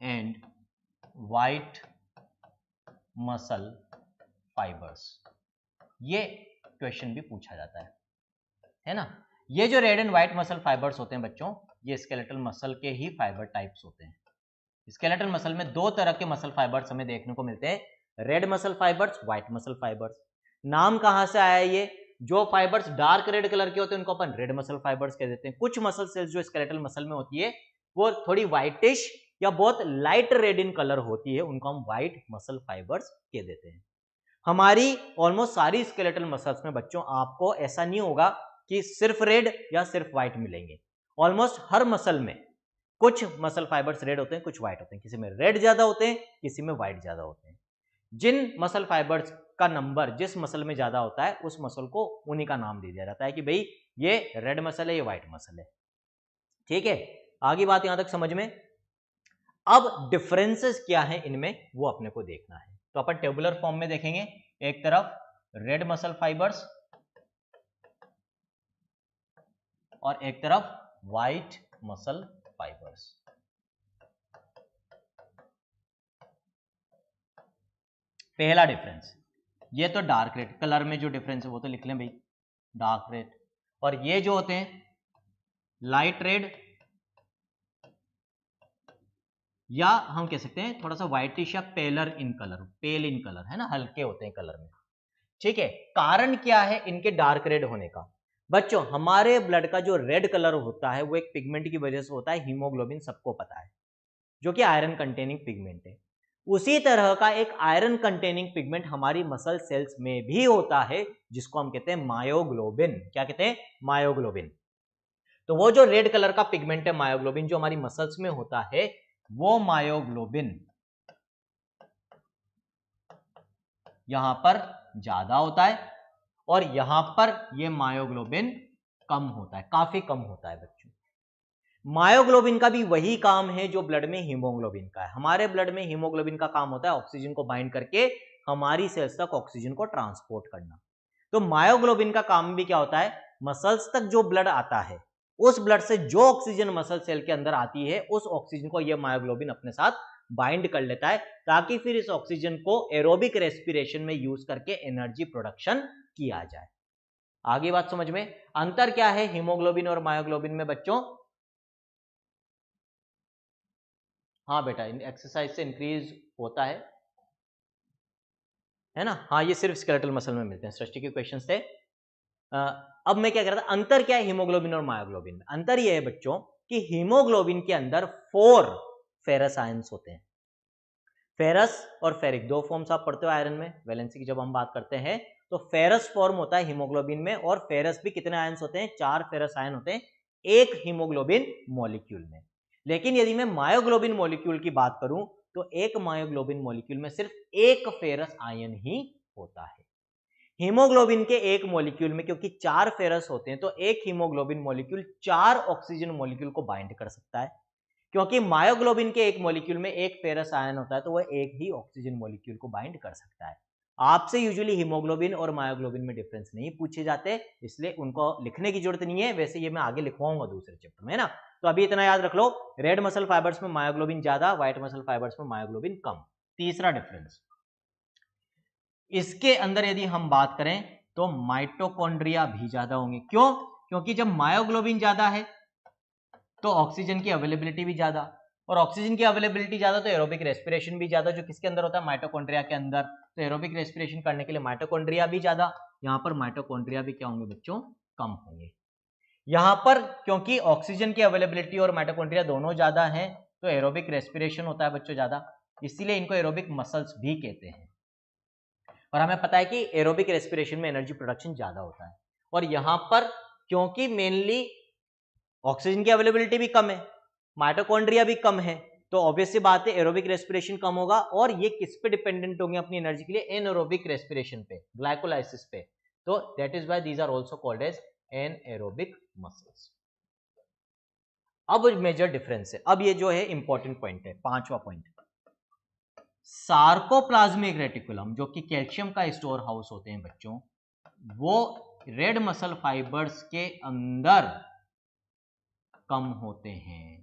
and white muscle fibres, ये क्वेश्चन भी पूछा जाता है ना। ये जो red and white muscle fibres होते हैं बच्चों, ये स्केलेटल मसल के ही फाइबर टाइप्स होते हैं। स्केलेटल मसल में दो तरह के मसल फाइबर्स हमें देखने को मिलते हैं, red muscle fibres, white muscle fibres. नाम कहां से आया ये, जो फाइबर्स डार्क रेड कलर के होते हैं उनको अपन रेड मसल फाइबर्स कह देते हैं। कुछ मसल सेल्स जो स्केलेटल मसल में होती है वो थोड़ी व्हाइटिश या बहुत लाइट रेड इन कलर होती है, उनको हम व्हाइट मसल फाइबर्स कह देते हैं। हमारी ऑलमोस्ट सारी स्केलेटल मसल्स में बच्चों आपको ऐसा नहीं होगा कि सिर्फ रेड या सिर्फ व्हाइट मिलेंगे। ऑलमोस्ट हर मसल में कुछ मसल फाइबर्स रेड होते हैं, कुछ व्हाइट होते हैं, किसी में रेड ज्यादा होते हैं, किसी में व्हाइट ज्यादा होते हैं। जिन मसल फाइबर्स का नंबर जिस मसल में ज्यादा होता है उस मसल को उन्हीं का नाम दे दिया जाता है कि भाई ये रेड मसल है, ये व्हाइट मसल है, ठीक है। आगे बात यहां तक समझ में। अब डिफरेंसेस क्या है इनमें वो अपने को देखना है, तो अपन टेबुलर फॉर्म में देखेंगे। एक तरफ रेड मसल फाइबर्स और एक तरफ व्हाइट मसल फाइबर्स। पहला डिफरेंस, ये तो डार्क रेड कलर में जो डिफरेंस है वो तो लिख लें भाई, डार्क रेड, और ये जो होते हैं लाइट रेड, या हम कह सकते हैं थोड़ा सा व्हाइटिश या पेलर in colour, pail in colour, है ना, हल्के होते हैं कलर में, ठीक है। कारण क्या है इनके डार्क रेड होने का बच्चों, हमारे ब्लड का जो रेड कलर होता है वो एक पिगमेंट की वजह से होता है, हीमोग्लोबिन सबको पता है, जो कि आयरन कंटेनिंग पिगमेंट है। उसी तरह का एक आयरन कंटेनिंग पिगमेंट हमारी मसल सेल्स में भी होता है, जिसको हम कहते हैं मायोग्लोबिन। क्या कहते हैं? मायोग्लोबिन। तो वो जो रेड कलर का पिगमेंट है मायोग्लोबिन, जो हमारी मसल्स में होता है, वो मायोग्लोबिन यहां पर ज्यादा होता है और यहां पर ये मायोग्लोबिन कम होता है, काफी कम होता है बच्चों। मायोग्लोबिन का भी वही काम है जो ब्लड में हीमोग्लोबिन का है। हमारे ब्लड में हीमोग्लोबिन का काम होता है ऑक्सीजन को बाइंड करके हमारी सेल्स तक ऑक्सीजन को ट्रांसपोर्ट करना। तो मायोग्लोबिन का काम भी क्या होता है? मसल्स तक जो ब्लड आता है, उस ब्लड से जो ऑक्सीजन मसल सेल के अंदर आती है, उस ऑक्सीजन को यह मायोग्लोबिन अपने साथ बाइंड कर लेता है, ताकि फिर इस ऑक्सीजन को एरोबिक रेस्पिरेशन में यूज करके एनर्जी प्रोडक्शन किया जाए। आगे बात समझ में? अंतर क्या है हीमोग्लोबिन और मायोग्लोबिन में बच्चों? हाँ बेटा, एक्सरसाइज से इंक्रीज होता है ना? हाँ, ये सिर्फ स्केलेटल मसल में मिलते हैं। सृष्टि के क्वेश्चन थे। अब मैं क्या कह रहा था, अंतर क्या है हीमोग्लोबिन और मायोग्लोबिन में? अंतर ये है बच्चों कि हीमोग्लोबिन के अंदर 4 फेरस आयंस होते हैं। फेरस और फेरिक दो फॉर्म्स आप पढ़ते हो आयरन में, वैलेंसी की जब हम बात करते हैं तो फेरस फॉर्म होता है हीमोग्लोबिन में, और फेरस भी कितने आयंस होते हैं? 4 फेरस आयन होते हैं एक हीमोग्लोबिन मॉलिक्यूल में। लेकिन यदि मैं मायोग्लोबिन मॉलिक्यूल की बात करूं तो एक मायोग्लोबिन मॉलिक्यूल में सिर्फ एक फेरस आयन ही होता है। हीमोग्लोबिन के एक मॉलिक्यूल में क्योंकि 4 फेरस होते हैं, तो एक हीमोग्लोबिन मॉलिक्यूल 4 ऑक्सीजन मॉलिक्यूल को बाइंड कर सकता है। क्योंकि मायोग्लोबिन के एक मॉलिक्यूल में एक फेरस आयन होता है, तो वह एक ही ऑक्सीजन मॉलिक्यूल को बाइंड कर सकता है। आपसे यूजुअली हीमोग्लोबिन और मायोग्लोबिन में डिफरेंस नहीं पूछे जाते, इसलिए उनको लिखने की जरूरत नहीं है। वैसे ये मैं आगे लिखवाऊंगा दूसरे चैप्टर में, है ना? तो अभी इतना याद रख लो, रेड मसल फाइबर्स में मायोग्लोबिन ज्यादा, व्हाइट मसल फाइबर्स में मायोग्लोबिन कम। तीसरा डिफरेंस, इसके अंदर यदि हम बात करें तो माइटोकॉन्ड्रिया भी ज्यादा होंगे। क्यों? क्योंकि जब मायोग्लोबिन ज्यादा है तो ऑक्सीजन की अवेलेबिलिटी भी ज्यादा, और ऑक्सीजन की अवेलेबिलिटी ज्यादा तो एरोबिक रेस्पिरेशन भी ज्यादा, जो किसके अंदर होता है? माइटोकॉन्ड्रिया के अंदर। तो एरोबिक रेस्पिरेशन करने के लिए माइटोकॉन्ड्रिया भी ज्यादा, यहां पर माइटोकॉन्ड्रिया भी क्या होंगे बच्चों? कम होंगे। यहां पर क्योंकि ऑक्सीजन की अवेलेबिलिटी और माइटोकॉन्ड्रिया दोनों ज्यादा है, तो एरोबिक रेस्पिरेशन होता है बच्चों ज्यादा, इसीलिए इनको एरोबिक मसल्स भी कहते हैं। और हमें पता है कि एरोबिक रेस्पिरेशन में एनर्जी प्रोडक्शन ज्यादा होता है। और यहां पर क्योंकि मेनली ऑक्सीजन की अवेलेबिलिटी भी कम है, माइटोकॉन्ड्रिया भी कम है, तो ऑब्वियस सी बात है एरोबिक रेस्पिरेशन कम होगा। और ये किस पे डिपेंडेंट होंगे अपनी एनर्जी के लिए? एनएरोबिक रेस्पिरेशन पे, ग्लाइकोलाइसिस पे। तो that is why these are also called as anaerobic muscles. अब मेजर डिफरेंस है, अब ये जो है इंपॉर्टेंट पॉइंट है, पांचवा पॉइंट। सार्कोप्लाज्मिक रेटिकुलम, जो कि कैल्शियम का स्टोर हाउस होते हैं बच्चों, वो रेड मसल फाइबर्स के अंदर कम होते हैं।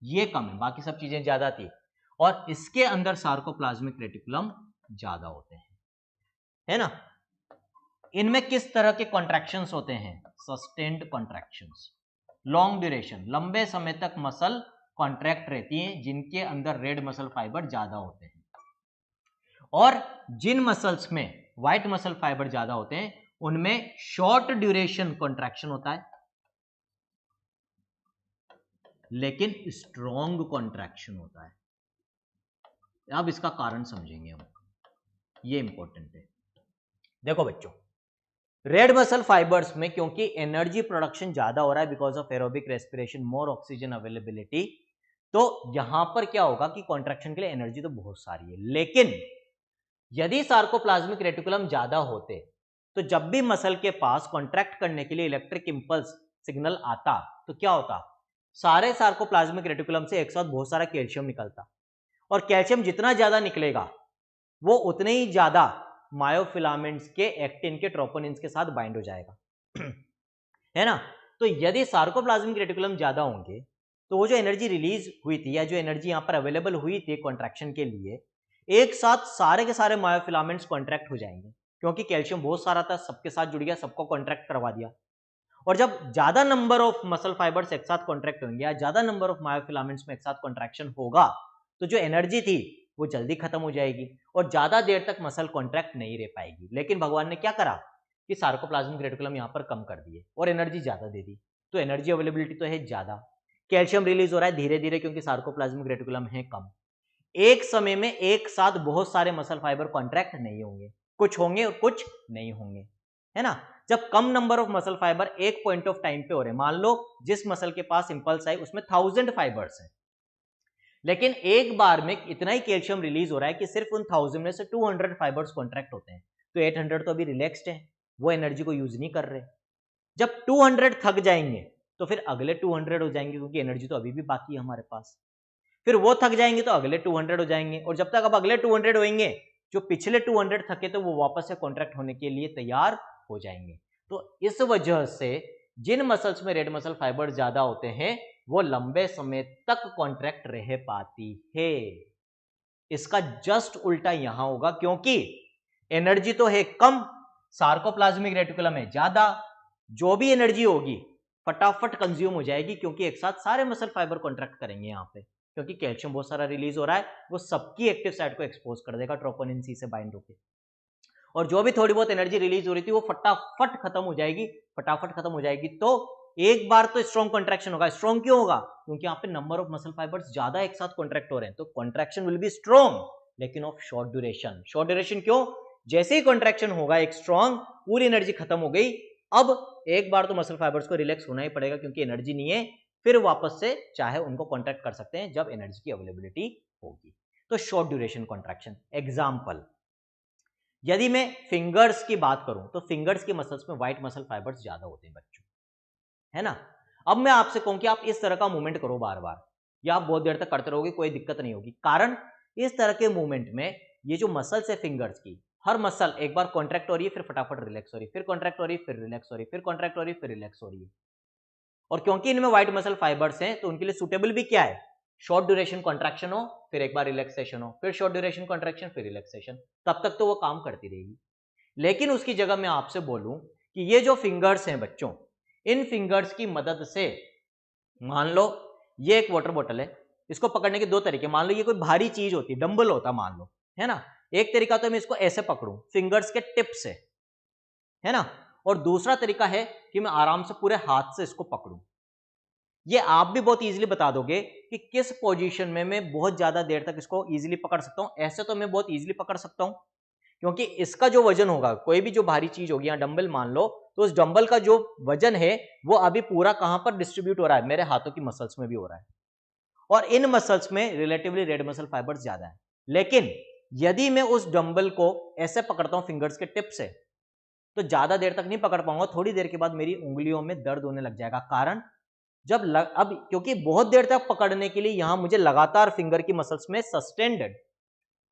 ये कम है, बाकी सब चीजें ज्यादा थी, और इसके अंदर सार्कोप्लाज्मिक रेटिकुलम ज्यादा होते हैं, है ना? इनमें किस तरह के कॉन्ट्रैक्शंस होते हैं? सस्टेन्ड कॉन्ट्रैक्शंस, लॉन्ग ड्यूरेशन, लंबे समय तक मसल कॉन्ट्रैक्ट रहती हैं, जिनके अंदर रेड मसल फाइबर ज्यादा होते हैं। और जिन मसल्स में व्हाइट मसल फाइबर ज्यादा होते हैं, उनमें शॉर्ट ड्यूरेशन कॉन्ट्रैक्शन होता है, लेकिन स्ट्रॉन्ग कॉन्ट्रैक्शन होता है। अब इसका कारण समझेंगे हम, ये इंपॉर्टेंट है। देखो बच्चों, रेड मसल फाइबर्स में क्योंकि एनर्जी प्रोडक्शन ज्यादा हो रहा है because of aerobic respiration, more oxygen availability, तो यहां पर क्या होगा कि कॉन्ट्रैक्शन के लिए एनर्जी तो बहुत सारी है। लेकिन यदि सार्कोप्लाज्मिक रेटिकुलम ज्यादा होते, तो जब भी मसल के पास कॉन्ट्रैक्ट करने के लिए इलेक्ट्रिक इंपल्स सिग्नल आता, तो क्या होता? सारे सार्कोप्लाज्मिक रेटिकुलम से एक साथ बहुत सारा कैल्शियम निकलता, और कैल्शियम जितना ज्यादा निकलेगा वो उतने ही ज्यादा मायोफिलामेंट्स के एक्टिन के ट्रोपोनिन्स के साथ बाइंड हो जाएगा है ना? तो यदि सार्कोप्लाज्मिक रेटिकुलम ज्यादा होंगे, तो वो जो एनर्जी रिलीज हुई थी या जो एनर्जी यहां पर अवेलेबल हुई थी कॉन्ट्रैक्शन के लिए, एक साथ सारे के सारे मायोफिलामेंट्स कॉन्ट्रैक्ट हो जाएंगे, क्योंकि कैल्शियम बहुत सारा था, सबके साथ जुड़ गया, सबको कॉन्ट्रैक्ट करवा दिया। और जब ज्यादा नंबर ऑफ मसल फाइबर्स एक साथ कॉन्ट्रैक्ट होंगे या ज्यादा नंबर ऑफ मायोफिलामेंट्स में एक साथ कॉन्ट्रैक्शन होगा, तो जो एनर्जी थी वो जल्दी खत्म हो जाएगी और ज्यादा देर तक मसल कॉन्ट्रैक्ट नहीं रह पाएगी। लेकिन भगवान ने क्या करा कि सार्कोप्लाज्मिक रेटिकुलम यहां पर कम कर दिए और एनर्जी ज्यादा दे दी, तो एनर्जी अवेलेबिलिटी तो है ज्यादा, कैल्शियम रिलीज हो रहा है धीरे धीरे क्योंकि सार्कोप्लाज्मिक रेटिकुलम है कम, एक समय में एक साथ बहुत सारे मसल फाइबर कॉन्ट्रैक्ट नहीं होंगे, कुछ होंगे और कुछ नहीं होंगे, है ना। जब कम नंबर ऑफ मसल फाइबर एक पॉइंट ऑफ टाइम पे हो रहे हैं, मान लो जिस मसल के पास इंपल्स आई उसमें 1000 फाइबर्स हैं, लेकिन एक बार में इतना ही कैल्शियम रिलीज हो रहा है कि सिर्फ उन 1000 में से 200 फाइबर्स कॉन्ट्रैक्ट होते हैं, तो 800 तो अभी रिलैक्स्ड है, वो एनर्जी को यूज नहीं कर रहे। जब 200 थक जाएंगे तो फिर अगले 200 हो जाएंगे, क्योंकि एनर्जी तो अभी भी बाकी है हमारे पास। फिर वो थक जाएंगे तो अगले 200 हो जाएंगे, और जब तक अब अगले 200 होंगे, जो पिछले 200 थके तो वो वापस से कॉन्ट्रैक्ट होने के लिए तैयार हो जाएंगे। तो इस वजह से जिन मसल्स में रेड मसल फाइबर ज्यादा होते हैं वो लंबे समय तक कॉन्ट्रैक्ट रह पाती है। इसका जस्ट उल्टा यहां होगा, क्योंकि एनर्जी तो है कम, सार्कोप्लाज्मिक रेटिकुलम है ज्यादा, जो भी एनर्जी होगी फटाफट कंज्यूम हो जाएगी, क्योंकि एक साथ सारे मसल फाइबर कॉन्ट्रैक्ट करेंगे यहां पे, क्योंकि कैल्शियम बहुत सारा रिलीज हो रहा है, वो सबकी एक्टिव साइट को एक्सपोज कर देगा ट्रोपोनिन सी से बाइंड होकर, और जो भी थोड़ी बहुत एनर्जी रिलीज हो रही थी वो फटाफट खत्म हो जाएगी, फटाफट खत्म हो जाएगी। तो एक बार तो स्ट्रॉन्ग कॉन्ट्रैक्शन होगा। स्ट्रॉन्ग क्यों होगा? क्योंकि यहाँ पे नंबर ऑफ मसल फाइबर्स ज्यादा एक साथ कॉन्ट्रैक्ट हो रहे हैं, तो कॉन्ट्रैक्शन विल बी स्ट्रॉन्ग, लेकिन of short duration. Short duration क्यों? जैसे ही कॉन्ट्रैक्शन होगा एक स्ट्रॉन्ग, पूरी एनर्जी खत्म हो गई, अब एक बार तो मसल फाइबर्स को रिलैक्स होना ही पड़ेगा, क्योंकि एनर्जी नहीं है, फिर वापस से चाहे उनको कॉन्ट्रैक्ट कर सकते हैं जब एनर्जी की अवेलेबिलिटी होगी। तो शॉर्ट ड्यूरेशन कॉन्ट्रैक्शन। एग्जाम्पल, यदि मैं फिंगर्स की बात करूं तो फिंगर्स की मसल्स में व्हाइट मसल फाइबर्स ज्यादा होते हैं बच्चों, है ना। अब मैं आपसे कहूं कि आप इस तरह का मूवमेंट करो बार बार, या आप बहुत देर तक करते रहोगे, कोई दिक्कत नहीं होगी। कारण इस तरह के मूवमेंट में ये जो मसल्स है फिंगर्स की, हर मसल एक बार कॉन्ट्रैक्ट हो रही है, फिर फटाफट रिलैक्स हो रही है, फिर कॉन्ट्रैक्ट हो रही है, फिर रिलैक्स हो रही है, फिर कॉन्ट्रैक्ट हो रही है, फिर रिलैक्स हो रही है। और क्योंकि इनमें व्हाइट मसल फाइबर्स हैं, तो उनके लिए सुटेबल भी क्या है? शॉर्ट ड्यूरेशन कॉन्ट्रैक्शन हो, फिर एक बार रिलैक्सेशन हो, फिर शॉर्ट ड्यूरेशन कॉन्ट्रैक्शन, फिर रिलैक्सेशन, तब तक तो वो काम करती रहेगी। लेकिन उसकी जगह मैं आपसे बोलूं कि ये जो फिंगर्स हैं बच्चों, इन फिंगर्स की मदद से, मान लो ये एक वाटर बॉटल है, इसको पकड़ने के दो तरीके। मान लो ये कोई भारी चीज होती, डंबल होता मान लो, है ना। एक तरीका तो मैं इसको ऐसे पकड़ूं फिंगर्स के टिप से, है ना, और दूसरा तरीका है कि मैं आराम से पूरे हाथ से इसको पकड़ूं। ये आप भी बहुत इजीली बता दोगे कि किस पोजीशन में मैं बहुत ज्यादा देर तक इसको इजीली पकड़ सकता हूं। ऐसे तो मैं बहुत इजीली पकड़ सकता हूं, क्योंकि इसका जो वजन होगा, कोई भी जो भारी चीज होगी, या डंबल मान लो, तो उस डंबल का जो वजन है वो अभी पूरा कहां पर डिस्ट्रीब्यूट हो रहा है? मेरे हाथों की मसल्स में भी हो रहा है, और इन मसल्स में रिलेटिवली रेड मसल फाइबर्स ज्यादा है। लेकिन यदि मैं उस डंबल को ऐसे पकड़ता हूं फिंगर्स के टिप से, तो ज्यादा देर तक नहीं पकड़ पाऊंगा, थोड़ी देर के बाद मेरी उंगलियों में दर्द होने लग जाएगा। कारण अब क्योंकि बहुत देर तक पकड़ने के लिए यहां मुझे लगातार फिंगर की मसल्स में सस्टेन्ड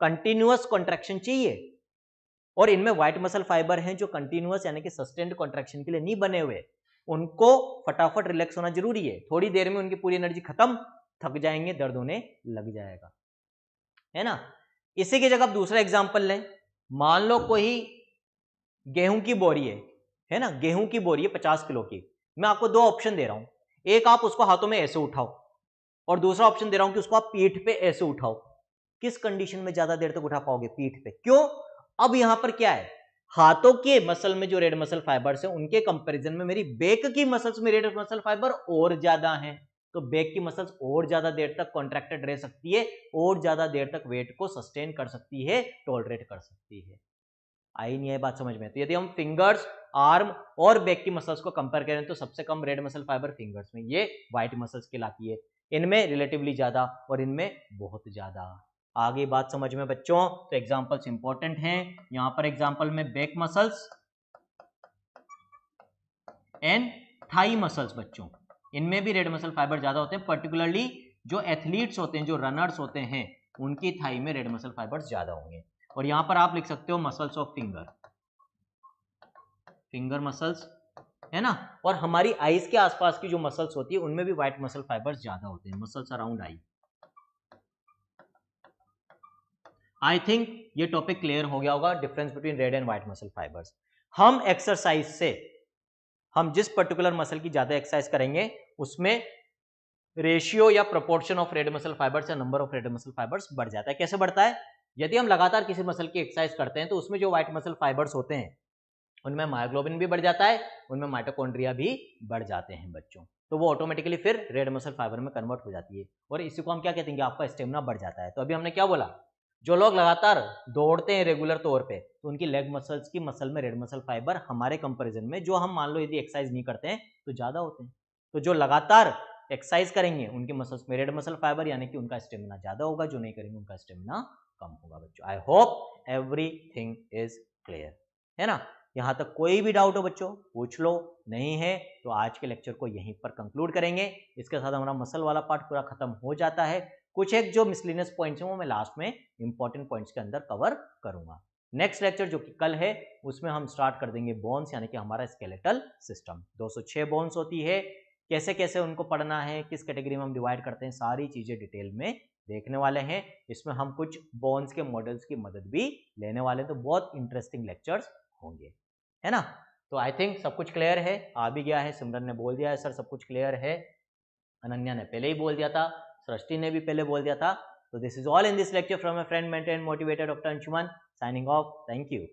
कंटिन्यूअस कॉन्ट्रैक्शन चाहिए, और इनमें व्हाइट मसल फाइबर हैं जो कंटिन्यूअस यानी कि सस्टेन्ड कॉन्ट्रैक्शन के लिए नहीं बने हुए, उनको फटाफट रिलैक्स होना जरूरी है। थोड़ी देर में उनकी पूरी एनर्जी खत्म, थक जाएंगे, दर्द होने लग जाएगा, है ना। इसी की जगह आप दूसरा एग्जांपल लें। मान लो कोई गेहूं की बोरी है ना, गेहूं की बोरी है 50 किलो की। मैं आपको दो ऑप्शन दे रहा हूं, एक आप उसको हाथों में ऐसे उठाओ, और दूसरा ऑप्शन दे रहा हूं कि उसको आप पीठ पे ऐसे उठाओ। किस कंडीशन में ज्यादा देर तक उठा पाओगे? पीठ पे। क्यों? अब यहां पर क्या है, हाथों के मसल में जो रेड मसल फाइबर्स हैं उनके कंपैरिजन में मेरी बैक की मसल्स में रेड मसल फाइबर और ज्यादा हैं, तो बैक की मसल्स और ज्यादा देर तक कॉन्ट्रैक्टेड रह सकती है, और ज्यादा देर तक वेट को सस्टेन कर सकती है, टॉलरेट कर सकती है। आई नहीं है बात समझ में? तो यदि हम फिंगर्स, आर्म और बैक की मसल्स को कंपेयर करें तो सबसे कम रेड मसल फाइबर फिंगर्स में, ये व्हाइट मसल्स कहलाती है। इनमें रिलेटिवली ज्यादा और इनमें बहुत ज्यादा। आगे बात समझ में बच्चों? तो एग्जांपल्स इंपॉर्टेंट हैं। यहां पर एग्जांपल में back muscles and thigh muscles बच्चों, इनमें भी रेड मसल फाइबर ज्यादा होते हैं। पर्टिकुलरली जो एथलीट्स होते हैं, जो रनर्स होते हैं, उनकी थाई में रेड मसल फाइबर्स ज्यादा होंगे। और यहां पर आप लिख सकते हो muscles of finger, finger muscles, है ना। और हमारी आईज के आसपास की जो मसल्स होती है उनमें भी व्हाइट मसल फाइबर्स ज्यादा होते हैं, muscles around I. I think ये टॉपिक क्लियर हो गया होगा, difference between red and white muscle fibres. हम एक्सरसाइज से, हम जिस पर्टिकुलर मसल की ज्यादा एक्सरसाइज करेंगे उसमें रेशियो या proportion of red muscle fibres या number of red muscle fibres बढ़ जाता है। कैसे बढ़ता है? यदि हम लगातार किसी मसल की एक्सरसाइज करते हैं तो उसमें जो व्हाइट मसल फाइबर्स होते हैं उनमें मायोग्लोबिन भी बढ़ जाता है, उनमें माइटोकॉन्ड्रिया भी बढ़ जाते हैं बच्चों। तो वो ऑटोमेटिकली फिर रेड मसल फाइबर में कन्वर्ट हो जाती है, और इसी को हम क्या कहते हैं कि आपका स्टेमिना बढ़ जाता है। तो अभी हमने क्या बोला, जो लोग लगातार दौड़ते हैं रेगुलर तौर पे, तो उनकी लेग मसल्स की मसल में रेड मसल फाइबर हमारे कंपैरिजन में, जो हम मान लो यदि एक्सरसाइज नहीं करते हैं तो ज़्यादा होते हैं। तो जो लगातार एक्सरसाइज करेंगे उनकी मसल्स में रेड मसल फाइबर यानी कि उनका स्टेमिना ज़्यादा होगा, जो नहीं करेंगे उनका स्टेमिना कम होगा। बच्चों I hope everything is clear, है ना। यहाँ तक कोई भी डाउट हो बच्चों पूछ लो, नहीं है तो आज के लेक्चर को यहीं पर कंक्लूड करेंगे। इसके साथ हमारा मसल वाला पार्ट पूरा खत्म हो जाता है। कुछ एक जो मिसलिनियस पॉइंट्स हैं वो मैं लास्ट में इंपॉर्टेंट पॉइंट्स के अंदर कवर करूंगा। नेक्स्ट लेक्चर जो कि कल है उसमें हम स्टार्ट कर देंगे बोन्स, यानी कि हमारा स्केलेटल सिस्टम। 206 बोन्स होती है, कैसे कैसे उनको पढ़ना है, किस कैटेगरी में हम डिवाइड करते हैं, सारी चीजें डिटेल में देखने वाले हैं। इसमें हम कुछ बोन्स के मॉडल्स की मदद भी लेने वाले हैं, तो बहुत इंटरेस्टिंग लेक्चर्स होंगे, है ना। तो आई थिंक सब कुछ क्लियर है, आ भी गया है, सिमरन ने बोल दिया है सर सब कुछ क्लियर है, अनन्या ने पहले ही बोल दिया था, सृष्टि ने भी पहले बोल दिया था। तो this is all in this lecture from my friend, mentor and motivator doctor Anshuman, signing off, thank you.